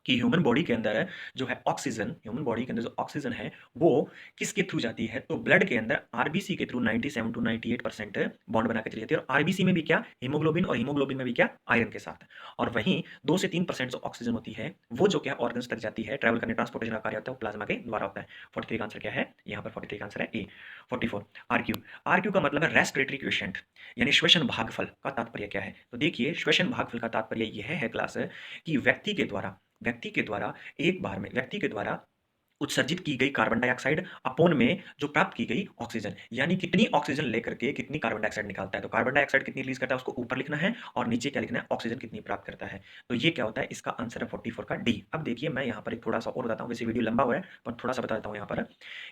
कि ह्यूमन बॉडी के अंदर जो है ऑक्सीजन, ह्यूमन बॉडी के अंदर जो ऑक्सीजन है वो किसके थ्रू जाती है, तो ब्लड के अंदर आरबीसी के थ्रू 97 to 98% बॉन्ड बना के चली जाती है। और आरबीसी में भी क्या, हीमोग्लोबिन, और हीमोग्लोबिन में भी क्या, आयरन के साथ। और वहीं 2 से 3% जो ऑक्सीजन होती है वो जो क्या ऑर्गन्स तक जाती है, ट्रैवल करने, ट्रांसपोर्टेशन का कार्य होता है, वो प्लाज्मा के द्वारा होता है। 43 का आंसर क्या है? यहाँ पर 43 का आंसर है ए। 44 आरक्यू। आरक्यू का मतलब है रेस्पिरेटरी क्वेश्चन, यानी श्वसन भागफल का तात्पर्य क्या है? तो देखिए श्वसन भागफल का तात्पर्य यह है क्लास, कि व्यक्ति के द्वारा उत्सर्जित की गई कार्बन डाइऑक्साइड अपोन में जो प्राप्त की गई ऑक्सीजन, यानी कितनी ऑक्सीजन लेकर के कितनी कार्बन डाइऑक्साइड निकालता है। तो कार्बन डाइऑक्साइड कितनी रिलीज करता है उसको ऊपर लिखना है, और नीचे क्या लिखना है, ऑक्सीजन कितनी प्राप्त करता है। तो ये क्या होता है, इसका आंसर है 44 का डी। अब देखिए मैं यहाँ पर एक थोड़ा सा और बताता हूँ, वैसे वीडियो लंबा हुआ है पर थोड़ा सा बता देता हूँ यहाँ पर,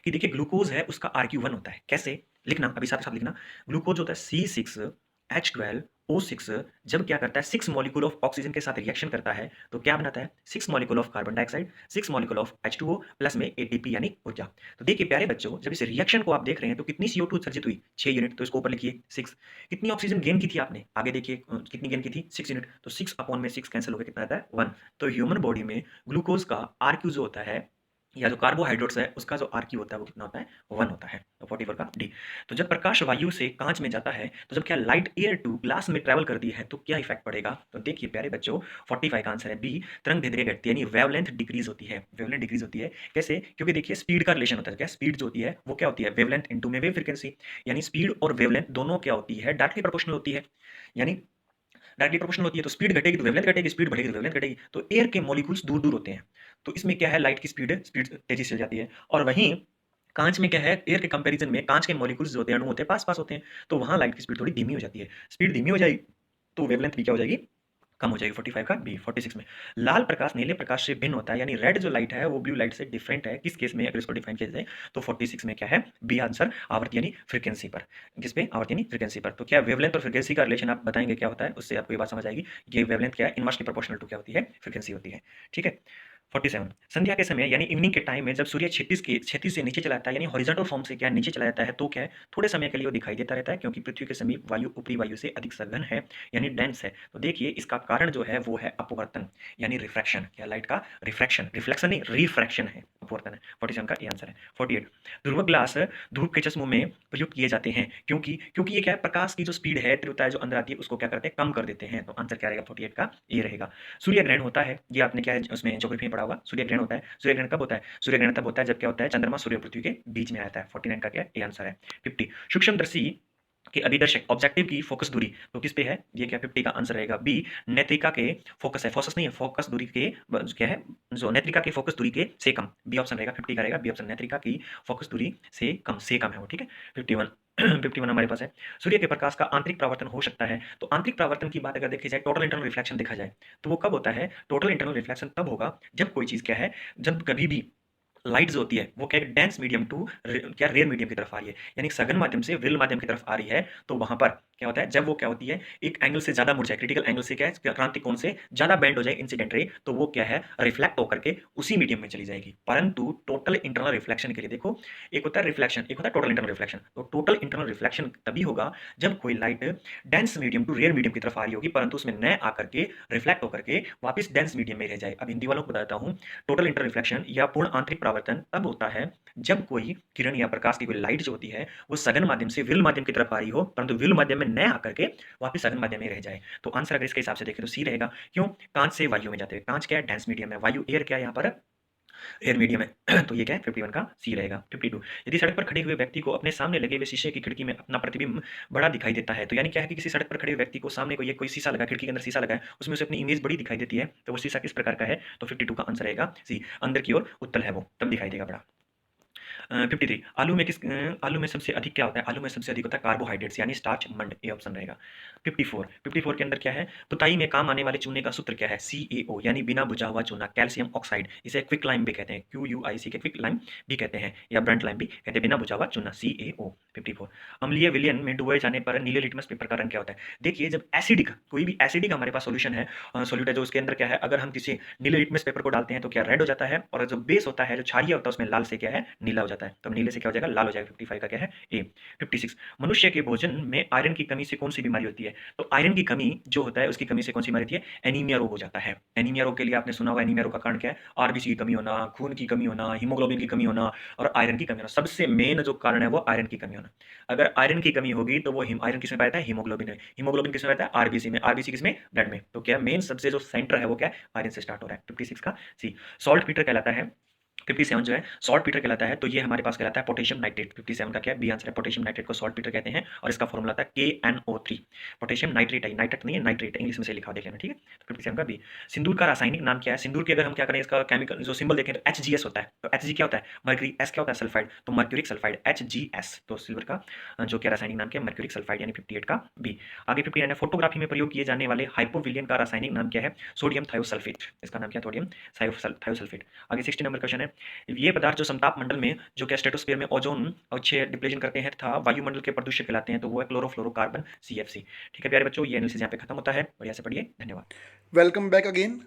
कि देखिए ग्लूकोज है उसका RQ1 होता है। कैसे लिखना, अभी साथ साथ लिखना। ग्लूकोज होता है C6H12O6, जब क्या करता है 6 मॉलिक्यूल ऑफ ऑक्सीजन के साथ रिएक्शन करता है तो क्या बनाता है, 6 molecule of carbon dioxide, 6 molecule of H2O plus में ATP यानी ऊर्जा। तो देखिए प्यारे बच्चों, जब इस रिएक्शन को आप देख रहे हैं तो कितनी CO2 उत्सर्जित हुई, 6 यूनिट, तो इसको ऊपर लिखिए 6। कितनी ऑक्सीजन गेन की थी आपने, आगे देखिए कितनी गेन की थी, 6 यूनिट, तो 6 अपॉन में 6 कैंसिल होकर कितना आता है, 1। तो ह्यूमन बॉडी में ग्लूकोज का RQ जो होता है, या जो कार्बोहाइड्रेट्स है उसका जो RQ होता है वो कितना होता है, 1 होता है। तो 44 का डी। तो जब प्रकाश वायु से कांच में जाता है, तो जब क्या लाइट एयर टू ग्लास में ट्रैवल करती है तो क्या इफेक्ट पड़ेगा? तो देखिए प्यारे बच्चों 45 का आंसर है बी, तरंग दैर्ध्य घटती है, यानी वेवलेंथ डिक्रीज होती है। वेवलेंथ डिक्रीज होती है कैसे? क्योंकि देखिए स्पीड का रिलेशन होता है, क्या स्पीड जो होती है वो क्या होती है, वेवलेंथ इनटू में वेव फ्रीक्वेंसी, यानी स्पीड और वेवलेंथ दोनों क्या होती है, डायरेक्टली प्रोपोर्शनल होती है। यानी डायरेक्टली प्रोपोर्शनल होती है, तो स्पीड घटेगी तो वेवलेंथ घटेगी, स्पीड बढ़ेगी तो वेवलेंथ घटेगी। तो एयर के मॉलिक्यूल्स दूर दूर होते हैं, तो इसमें क्या है, लाइट की स्पीड स्पीड तेजी से चल जाती है। और वहीं कांच में क्या है, एयर के कंपैरिजन में कांच के मॉलिक्यूल्स जो होते हैं, अणु होते हैं, पास पास होते हैं, तो वहां लाइट की स्पीड थोड़ी धीमी हो जाती है। स्पीड धीमी हो जाएगी तो वेवलेंथ भी क्या हो जाएगी, कम हो जाएगी। 45 का बी। 46 में लाल प्रकाश नीले प्रकाश से भिन्न होता है, यानी रेड जो लाइट है वो ब्लू लाइट से डिफरेंट है, किस केस में, अगर इसको डिफाइन किया जाए तो 46 में क्या है, बी आंसर, आवर्ती यानी फ्रीक्वेंसी पर। किस पे, आवर्ती यानी फ्रीक्वेंसी पर। तो क्या वेवलेंथ और फ्रीक्वेंसी का रिलेशन आप बताएंगे क्या होता है, उससे आपको ये बात समझ आएगी, ये वेवलेंथ क्या है, इनवर्सली प्रोपोर्शनल टू क्या होती है, फ्रीक्वेंसी होती है। ठीक है। 47 संध्या के समय यानी इवनिंग के टाइम में जब सूर्य क्षितिज से नीचे चला जाता है यानी हॉरिजॉन्टल फॉर्म से क्या नीचे चला जाता है तो क्या है थोड़े समय के लिए वो दिखाई देता रहता है क्योंकि पृथ्वी के समीप वायु ऊपरी वायु से अधिक सघन है यानी डेंस है। तो देखिए इसका कारण जो है वो है अपवर्तन यानी रिफ्रैक्शन। क्या लाइट का रिफ्रैक्शन, रिफ्लेक्शन नहीं रिफ्रैक्शन है, अपवर्तन है। 47 का ये आंसर है। 48 ध्रुव ग्लास धूप के चश्मों में प्रयुक्त किए जाते हैं क्योंकि ये क्या है प्रकाश की जो स्पीड है तीव्रता जो अंदर आती है उसको क्या करते हैं कम कर देते हैं। तो आंसर क्या रहेगा 48 का ये रहेगा। सूर्य ग्रहण होता है, ये आपने क्या है उसमें ज्योग्राफी में पढ़ा होगा। सूर्य ग्रहण होता है, सूर्य ग्रहण कब होता है? सूर्य ग्रहण तब होता है जब क्या होता है चंद्रमा सूर्य और पृथ्वी के बीच में आता है। 49 का क्या ये आंसर है। 50 सूक्ष्मदर्शी के अभिदर्शक ऑब्जेक्टिव की फोकस दूरी तो किस पे है? ये क्या 50 का आंसर रहेगा बी नेत्रिका के फोकस है, फोकस नहीं है फोकस दूरी के क्या है जो नेत्रिका के फोकस दूरी के से कम। बी ऑप्शन रहेगा 50 का रहेगा बी ऑप्शन नेत्रिका की फोकस दूरी से कम है वो, ठीक है। 51 51 हमारे पास है सूर्य के प्रकाश का आंतरिक परावर्तन हो सकता है। तो आंतरिक परावर्तन की बात अगर देखी जाए टोटल इंटरनल रिफ्लेक्शन देखा जाए तो वो कब होता है? टोटल इंटरनल रिफ्लेक्शन तब होगा जब कोई चीज क्या है जब कभी भी लाइट जो होती है वो क्या डेंस मीडियम टू क्या रेयर मीडियम की तरफ आ रही है यानी सघन माध्यम से विरल माध्यम की तरफ आ रही है तो वहां पर क्या होता है जब वो क्या होती है एक एंगल से ज्यादा मुड़ जाए क्रिटिकल एंगल से क्या है क्रांतिक कोण से ज्यादा बेंड हो जाए इंसिडेंट रे तो वो क्या है रिफ्लेक्ट होकर के उसी मीडियम में चली जाएगी। परंतु टोटल इंटरनल रिफ्लेक्शन के लिए देखो एक होता है रिफ्लेक्शन एक होता है टोटल इंटरनल रिफ्लेक्शन। तो टोटल इंटरनल रिफ्लेक्शन तभी होगा जब कोई light dense medium to rare medium की तरफ आ रही होगी परंतु उसमें न आकर के रिफ्लेक्ट होकर के वापस डेंस मीडियम में रह जाए। अब हिंदी वालों को बताता हूँ टोटल इंटर रिफ्लेक्शन या पूर्ण आंतरिक परावर्तन तब होता है जब कोई किरण या प्रकाश की कोई लाइट जो होती है वो सघन माध्यम से विरल माध्यम की तरफ आ रही हो परंतु विरल माध्यम में न आकर के वापस सघन माध्यम में रह जाए। तो आंसर अगर इसके हिसाब से देखें तो सी रहेगा। क्यों? कांच से वायु में जाते हुए, कांच क्या है डेंस मीडियम है, वायु एयर क्या है यहाँ पर एयर मीडियम है तो ये क्या है 51 का सी रहेगा। 52 यदि सड़क पर खड़े हुए व्यक्ति को अपने सामने लगे हुए शीशे की खिड़की में अपना प्रतिबिंब बड़ा दिखाई देता है तो यानी क्या है कि किसी सड़क पर खड़े हुए व्यक्ति को सामने कोई शीशा लगा खिड़की के अंदर शीशा लगा है उसमें उसे अपनी इमेज बड़ी दिखाई देती है तो वो शीशा किस प्रकार का है? तो 52 का आंसर रहेगा सी अंदर की ओर उत्तल है वो तब दिखाई देगा बड़ा। 53 आलू में सबसे अधिक क्या होता है? आलू में सबसे अधिक होता है कार्बोहाइड्रेट्स यानी स्टार्च मंड, ए ऑप्शन रहेगा। 54 के अंदर क्या है? पुताई में काम आने वाले चूने का सूत्र क्या है? CaO यानी बिना बुझा हुआ चूना, कैल्शियम ऑक्साइड, इसे क्विक लाइम भी कहते हैं, QUIC के क्विक लाइम भी कहते हैं या ब्रंट लाइम भी कहते हैं, बिना बुझा हुआ चूना CaO। 54 अम्लीय विलयन में डुबोए जाने पर नीले लिटमस पेपर का रंग क्या होता है? देखिए जब एसिडिक कोई भी एसिडिक हमारे पास सॉल्यूशन है सॉल्यूट है जो उसके अंदर क्या है अगर हम किसी नीले लिटमस पेपर को डालते हैं तो क्या रेड हो जाता है और जो बेस होता है जो क्षारीय होता है उसमें लाल से क्या है नीला हो जाता है। तो नीले से क्या हो जाएगा लाल हो जाएगा। 55 का क्या है ए। 56 मनुष्य के भोजन में आयरन की कमी से कौन सी बीमारी होती है? तो आयरन की कमी जो होता है उसकी कमी से कौन सी बीमारी होती है? एनीमिया रोग हो जाता है। एनीमिया रोग के लिए आपने सुना होगा एनीमिया रोग का कारण क्या है? आरबीसी की कमी होना, खून की कमी होना, हीमोग्लोबिन की कमी होना और आयरन की कमी होना। सबसे मेन जो कारण है वो आयरन की कमी होना। अगर आयरन की कमी होगी तो वो आयरन किसमें पाया जाता है? हीमोग्लोबिन में। हीमोग्लोबिन किसमें पाया जाता है? आरबीसी में। आरबीसी किसमें? ब्लड में। तो क्या मेन सबसे जो सेंटर है वो क्या है? आयरन से स्टार्ट हो रहा है। 56 का सी। सॉल्ट पीटर कहलाता है 57 जो है सॉल्ट पीटर कहलाता है तो ये हमारे पास कहलाता है पोटेशियम नाइट्रेट। 57 का क्या है? बी आंसर है। पोटेशियम नाइट्रेट को सॉल्ट पीटर कहते हैं और इसका फॉर्मूला आता है KNO3। पोटेशियम नाइट्रेट है, नाइट्रेट नहीं है नाइट्रेट, इंग्लिश में से लिखा देख लेना, ठीक है। तो 57 का बी। सिंदूर का रासायनिक नाम क्या है? सिंदूर की अगर हम क्या करें इसका केमिकल जो सिंबल देखें तो HGS होता है। तो HG क्या होता है? मर्क्यूरी। S क्या होता है? सल्फाइड। तो मर्क्यूरिक सल्फाइड HGS। तो सिल्वर का जो क्या रासायनिक नाम क्या है? मर्क्यूरिक सल्फाइड यानी 58 का बी। आगे 59 है फोटोग्राफी में प्रयोग किए जाने वाले हाइपोविलियन का रासायनिक नाम क्या है? Sodium thiosulphate. इसका नाम क्या है? Sodium thiosulphate. आगे 60 नंबर क्वेश्चन है ये पदार्थ जो समताप मंडल में जो क्या स्ट्रेटोस्फीयर में ओजोन अच्छे डिप्लेशन करते हैं तथा वायुमंडल के प्रदूषक कहलाते हैं तो वो है क्लोरोफ्लोरोकार्बन CFC। ठीक है प्यारे बच्चों ये एनालिसिस यहाँ पे खत्म होता है, बढ़िया से पढ़िए, धन्यवाद। Welcome back again.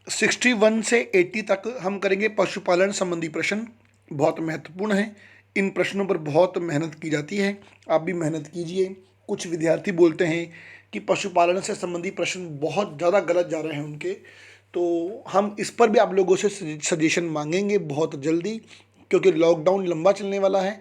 61 से 80 तक हम करेंगे पशुपालन संबंधी प्रश्न, बहुत महत्वपूर्ण है। इन प्रश्नों पर बहुत मेहनत की जाती है, आप भी मेहनत कीजिए। कुछ विद्यार्थी बोलते हैं कि पशुपालन से संबंधी प्रश्न बहुत ज़्यादा गलत जा रहे हैं उनके, तो हम इस पर भी आप लोगों से सजेशन मांगेंगे बहुत जल्दी, क्योंकि लॉकडाउन लंबा चलने वाला है।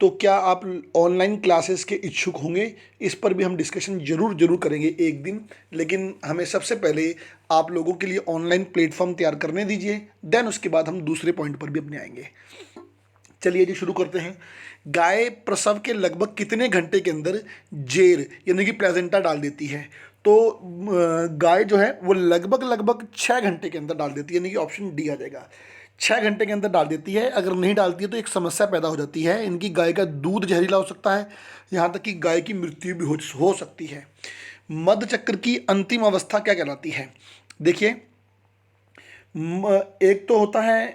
तो क्या आप ऑनलाइन क्लासेस के इच्छुक होंगे? इस पर भी हम डिस्कशन जरूर करेंगे एक दिन, लेकिन हमें सबसे पहले आप लोगों के लिए ऑनलाइन प्लेटफॉर्म तैयार करने दीजिए, देन उसके बाद हम दूसरे पॉइंट पर भी अपने आएंगे। चलिए जी शुरू करते हैं। गाय प्रसव के लगभग कितने घंटे के अंदर जेर यानी कि प्लेजेंटा डाल देती है? तो गाय जो है वो लगभग 6 घंटे के अंदर डाल देती है, यानी कि ऑप्शन डी आ जाएगा। 6 घंटे के अंदर डाल देती है। अगर नहीं डालती है तो एक समस्या पैदा हो जाती है, इनकी गाय का दूध जहरीला हो सकता है, यहाँ तक कि गाय की मृत्यु भी हो सकती है। मध चक्र की अंतिम अवस्था क्या कहलाती है? देखिए एक तो होता है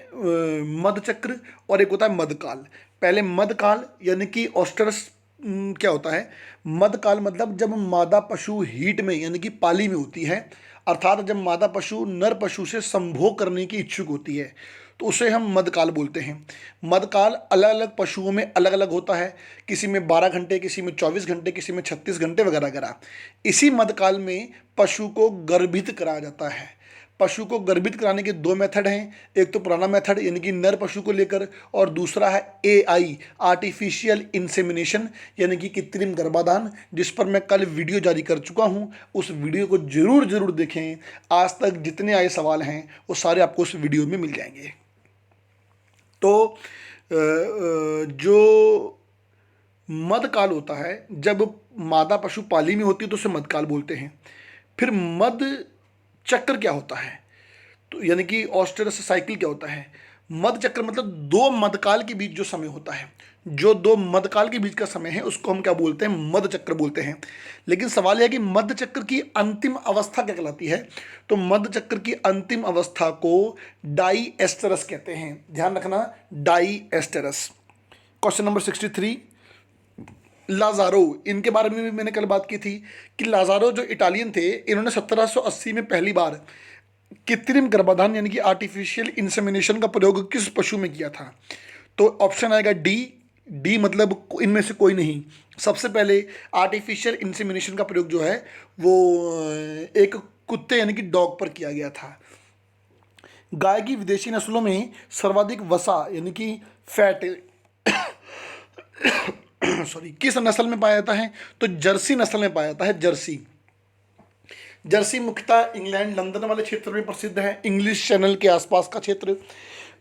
मध चक्र और एक होता है मधकाल। पहले मधकाल यानी कि ऑस्टरस क्या होता है? मधकाल मतलब जब मादा पशु हीट में यानी कि पाली में होती है, अर्थात जब मादा पशु नर पशु से संभोग करने की इच्छुक होती है तो उसे हम मदकाल बोलते हैं। मदकाल अलग अलग पशुओं में अलग अलग होता है, किसी में 12 घंटे, किसी में 24 घंटे, किसी में 36 घंटे वगैरह वगैरह। इसी मदकाल में पशु को गर्भित कराया जाता है। पशु को गर्भित कराने के दो मेथड हैं, एक तो पुराना मेथड यानी कि नर पशु को लेकर, और दूसरा है AI आर्टिफिशियल इंसेमिनेशन यानी कि कृत्रिम गर्भाधान, जिस पर मैं कल वीडियो जारी कर चुका हूं। उस वीडियो को जरूर जरूर देखें। आज तक जितने आए सवाल हैं वो सारे आपको उस वीडियो में मिल जाएंगे। तो जो मदकाल होता है, जब मादा पशु पाली में होती है तो उसे मदकाल बोलते हैं। फिर मद चक्र क्या होता है, तो यानी कि ऑस्टेरस साइकिल क्या होता है। मद चक्र मतलब दो मदकाल के बीच जो समय होता है, जो दो मदकाल के बीच का समय है उसको हम क्या बोलते हैं, मद चक्र बोलते हैं। लेकिन सवाल यह है कि मद चक्र की अंतिम अवस्था क्या कहलाती है, तो मद चक्र की अंतिम अवस्था को डाई एस्टेरस कहते हैं। ध्यान रखना, डाई एस्टेरस। क्वेश्चन नंबर 63, लाजारो, इनके बारे में भी मैंने कल बात की थी कि लाजारो जो इटालियन थे, इन्होंने 1780 में पहली बार कृत्रिम गर्भाधान यानी कि आर्टिफिशियल इंसेमिनेशन का प्रयोग किस पशु में किया था। तो ऑप्शन आएगा डी मतलब इनमें से कोई नहीं। सबसे पहले आर्टिफिशियल इंसेमिनेशन का प्रयोग जो है वो एक कुत्ते यानी कि डॉग पर किया गया था। गाय की विदेशी नस्लों में सर्वाधिक वसा यानी कि फैट सॉरी किस नस्ल में पाया जाता है, तो जर्सी नस्ल में पाया जाता है। जर्सी मुख्यतः इंग्लैंड लंदन वाले क्षेत्र में प्रसिद्ध है, इंग्लिश चैनल के आसपास का क्षेत्र।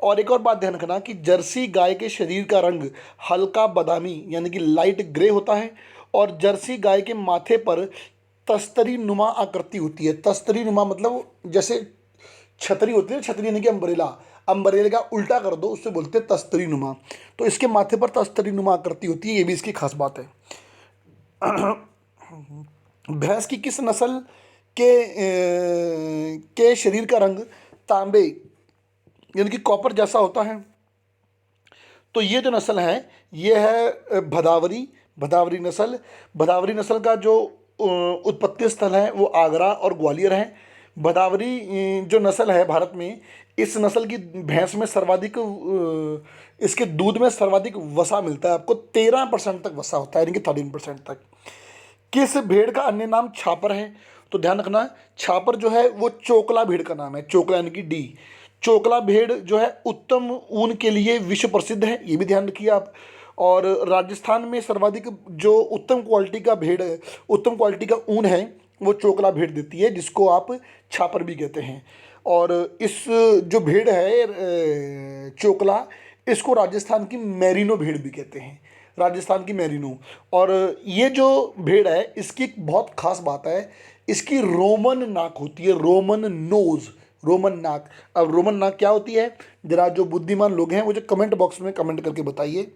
और एक और बात ध्यान रखना कि जर्सी गाय के शरीर का रंग हल्का बादामी यानी कि लाइट ग्रे होता है, और जर्सी गाय के माथे पर तस्तरी नुमा आकृति होती है। तस्तरी नुमा मतलब जैसे छतरी होती है, छतरी यानी कि अम्ब्रेला, अम्ब्रेला का उल्टा कर दो उससे बोलते हैं तस्तरी नुमा। तो इसके माथे पर तस्तरी नुमा आकृति होती है, ये भी इसकी खास बात है। भैंस की किस नस्ल के शरीर का रंग तांबे यानी कि कॉपर जैसा होता है, तो ये जो नस्ल है ये है भदावरी नस्ल। भदावरी नस्ल का जो उत्पत्ति स्थल है वो आगरा और ग्वालियर है। भदावरी जो नस्ल है भारत में, इस नस्ल की भैंस में सर्वाधिक इसके दूध में सर्वाधिक वसा मिलता है, आपको 13% तक वसा होता है यानी कि 13% तक। किस भेड़ का अन्य नाम छापर है, तो ध्यान रखना छापर जो है वो चोकला भेड़ का नाम है, चोकला यानी कि डी। चोकला भेड़ जो है उत्तम ऊन के लिए विश्व प्रसिद्ध है, ये भी ध्यान रखिए आप। और राजस्थान में सर्वाधिक जो उत्तम क्वालिटी का भेड़ है, उत्तम क्वालिटी का ऊन है वो चोकला भेड़ देती है, जिसको आप छापर भी कहते हैं। और इस जो भेड़ है चोकला, इसको राजस्थान की मैरिनो भेड़ भी कहते हैं, राजस्थान की मैरिनो। और ये जो भेड़ है इसकी एक बहुत खास बात है, इसकी रोमन नाक होती है, रोमन नोज, रोमन नाक। अब रोमन नाक क्या होती है, जरा जो बुद्धिमान लोग हैं वो जो कमेंट बॉक्स में कमेंट करके बताइए।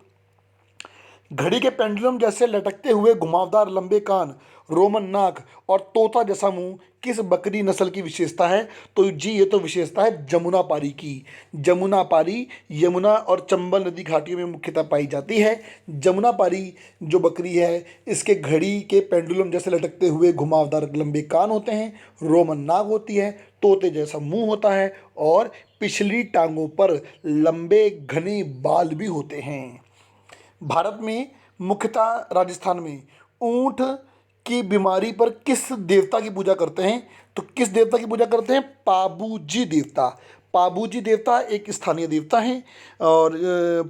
घड़ी के पेंडुलम जैसे लटकते हुए घुमावदार लंबे कान, रोमन नाक और तोता जैसा मुंह किस बकरी नस्ल की विशेषता है, तो जी ये तो विशेषता है जमुना पारी की। जमुना पारी यमुना और चंबल नदी घाटियों में मुख्यतः पाई जाती है। जमुना पारी जो बकरी है इसके घड़ी के पेंडुलम जैसे लटकते हुए घुमावदार लंबे कान होते हैं, रोमन नाक होती है, तोते जैसा मुंह होता है, और पिछली टांगों पर लंबे घने बाल भी होते हैं। भारत में मुख्यतः राजस्थान में ऊंट की बीमारी पर किस देवता की पूजा करते हैं, तो किस देवता की पूजा करते हैं, पाबूजी देवता। पाबूजी देवता एक स्थानीय देवता हैं, और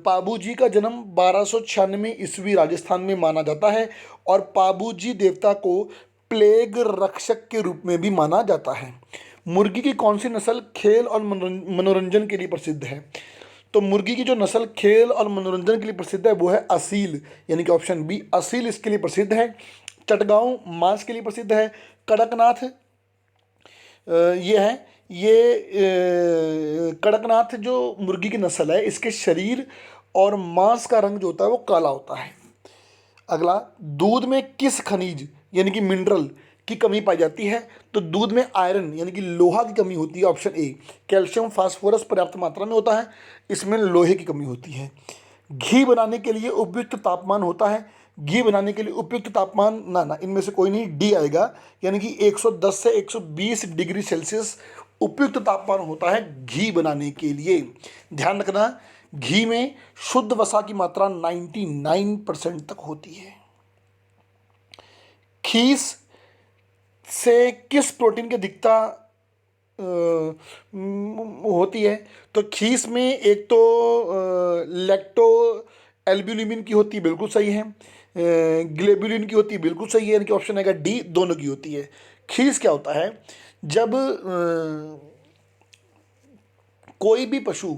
पाबूजी का जन्म 1296 ईस्वी राजस्थान में माना जाता है, और पाबूजी देवता को प्लेग रक्षक के रूप में भी माना जाता है। मुर्गी की कौन सी नस्ल खेल और मनोरंजन के लिए प्रसिद्ध है, तो मुर्गी की जो नस्ल खेल और मनोरंजन के लिए प्रसिद्ध है वो है असील, यानी कि ऑप्शन बी असील इसके लिए प्रसिद्ध है। चटगांव मांस के लिए प्रसिद्ध है। कड़कनाथ ये है, ये कड़कनाथ जो मुर्गी की नस्ल है इसके शरीर और मांस का रंग जो होता है वो काला होता है। अगला, दूध में किस खनिज यानी कि मिनरल की कमी पाई जाती है, तो दूध में आयरन यानी कि लोहा की कमी होती है, ऑप्शन ए। कैल्शियम फास्फोरस पर्याप्त मात्रा में होता है, इसमें लोहे की कमी होती है। घी बनाने के लिए उपयुक्त तापमान होता है, घी बनाने के लिए उपयुक्त तापमान ना ना इनमें से कोई नहीं, डी आएगा। यानी कि 110 से 120 डिग्री सेल्सियस उपयुक्त तापमान होता है घी बनाने के लिए। ध्यान रखना, घी में शुद्ध वसा की मात्रा 99% तक होती है। खीस से किस प्रोटीन की अधिकता होती है? तो खीस में एक तो लैक्टो एल्ब्यूमिन की होती है, बिल्कुल सही है। ग्लोबुलिन की होती है, बिल्कुल सही है। यानी कि ऑप्शन आएगा डी, दोनों की होती है। खीस क्या होता है? जब कोई भी पशु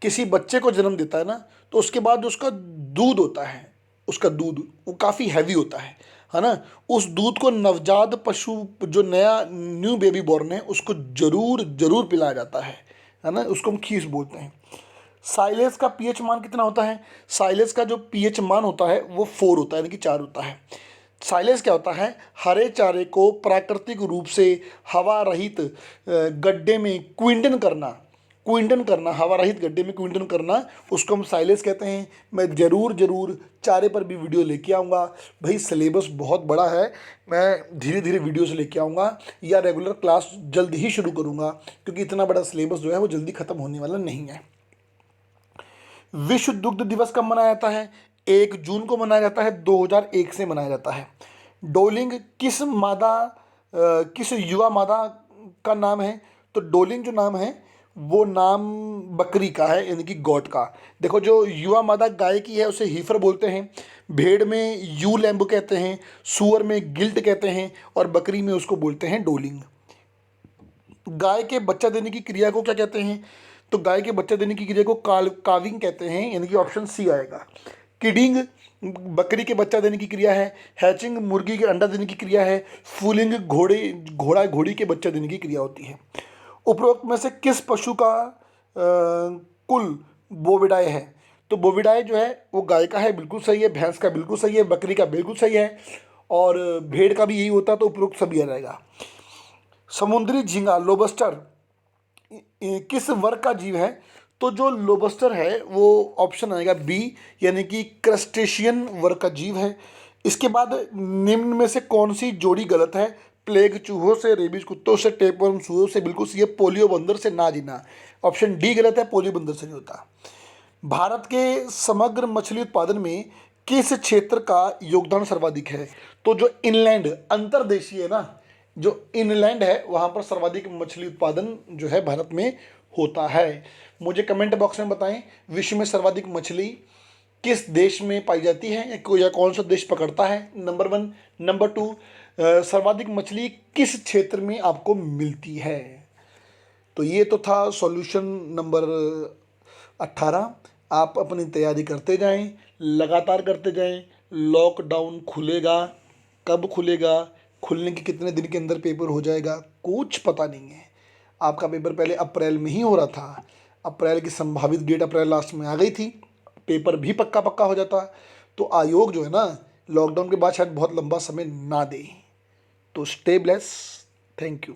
किसी बच्चे को जन्म देता है ना, तो उसके बाद जो उसका दूध होता है, उसका दूध वो काफ़ी हैवी होता है ना। उस दूध को नवजात पशु जो नया न्यू बेबी बॉर्न है उसको जरूर जरूर पिलाया जाता है ना। उसको हम खीस बोलते हैं। साइलेज का पीएच मान कितना होता है? साइलेज का जो पीएच मान होता है वो 4 होता है, यानी कि 4 होता है। साइलेज क्या होता है? हरे चारे को प्राकृतिक रूप से हवा रहित गड्ढे में क्विंटन करना, हवा रहित गड्ढे में क्विंटन करना, उसको हम साइलेज कहते हैं। मैं ज़रूर चारे पर भी वीडियो लेके आऊँगा। भाई सिलेबस बहुत बड़ा है, मैं धीरे धीरे वीडियोस लेके आऊँगा या रेगुलर क्लास जल्द ही शुरू करूँगा, क्योंकि इतना बड़ा सिलेबस जो है वो जल्दी ख़त्म होने वाला नहीं है। विश्व दुग्ध दिवस कब मनाया जाता है? 1 जून को मनाया जाता है, 2001 से मनाया जाता है। डोलिंग किस युवा मादा का नाम है? तो डोलिंग जो नाम है वो नाम बकरी का है, यानी कि गॉट का। देखो, जो युवा मादा गाय की है उसे हीफर बोलते हैं, भेड़ में यू लैम्ब कहते हैं, सुअर में गिल्ट कहते हैं, और बकरी में उसको बोलते हैं डोलिंग। गाय के बच्चा देने की क्रिया को क्या कहते हैं? तो गाय के बच्चा देने की क्रिया को काविंग कहते हैं, यानी कि ऑप्शन सी आएगा। किडिंग बकरी के बच्चा देने की क्रिया है। हैचिंग मुर्गी के अंडा देने की क्रिया है। फूलिंग घोड़ी के बच्चा देने की क्रिया होती है। उपरोक्त में से किस पशु का कुल बोविडाई है? तो बोविडाई जो है वो गाय का है, बिल्कुल सही है। भैंस का बिल्कुल सही है। बकरी का बिल्कुल सही है, और भेड़ का भी यही होता, तो उपरोक्त सभी आ जाएगा। समुद्री झींगा लोबस्टर किस वर्ग का जीव है? तो जो लोबस्टर है वो ऑप्शन आएगा बी, यानी कि क्रस्टेशियन वर्ग का जीव है। इसके बाद निम्न में से कौन सी जोड़ी गलत है? प्लेग चूहों से, रेबीज कुत्तों से, टेपवर्म सुअरों से बिल्कुल सही है। पोलियो बंदर से ना जीना, ऑप्शन डी गलत है, पोलियो बंदर से नहीं होता। भारत के समग्र मछली उत्पादन में किस क्षेत्र का योगदान सर्वाधिक है? तो जो इनलैंड अंतर्देशीय है ना, जो इनलैंड है वहाँ पर सर्वाधिक मछली उत्पादन जो है भारत में होता है। मुझे कमेंट बॉक्स में बताएं, विश्व में सर्वाधिक मछली किस देश में पाई जाती है, या कौन सा देश पकड़ता है? नंबर 1। नंबर 2, सर्वाधिक मछली किस क्षेत्र में आपको मिलती है? तो ये तो था सॉल्यूशन नंबर 18। आप अपनी तैयारी करते जाएं, लगातार करते जाएं। लॉकडाउन खुलेगा, कब खुलेगा, खुलने के कितने दिन के अंदर पेपर हो जाएगा, कुछ पता नहीं है। आपका पेपर पहले अप्रैल में ही हो रहा था, अप्रैल की संभावित डेट अप्रैल लास्ट में आ गई थी, पेपर भी पक्का हो जाता। तो आयोग जो है ना, लॉकडाउन के बाद शायद बहुत लंबा समय ना दे। तो स्टे ब्लेस, थैंक यू।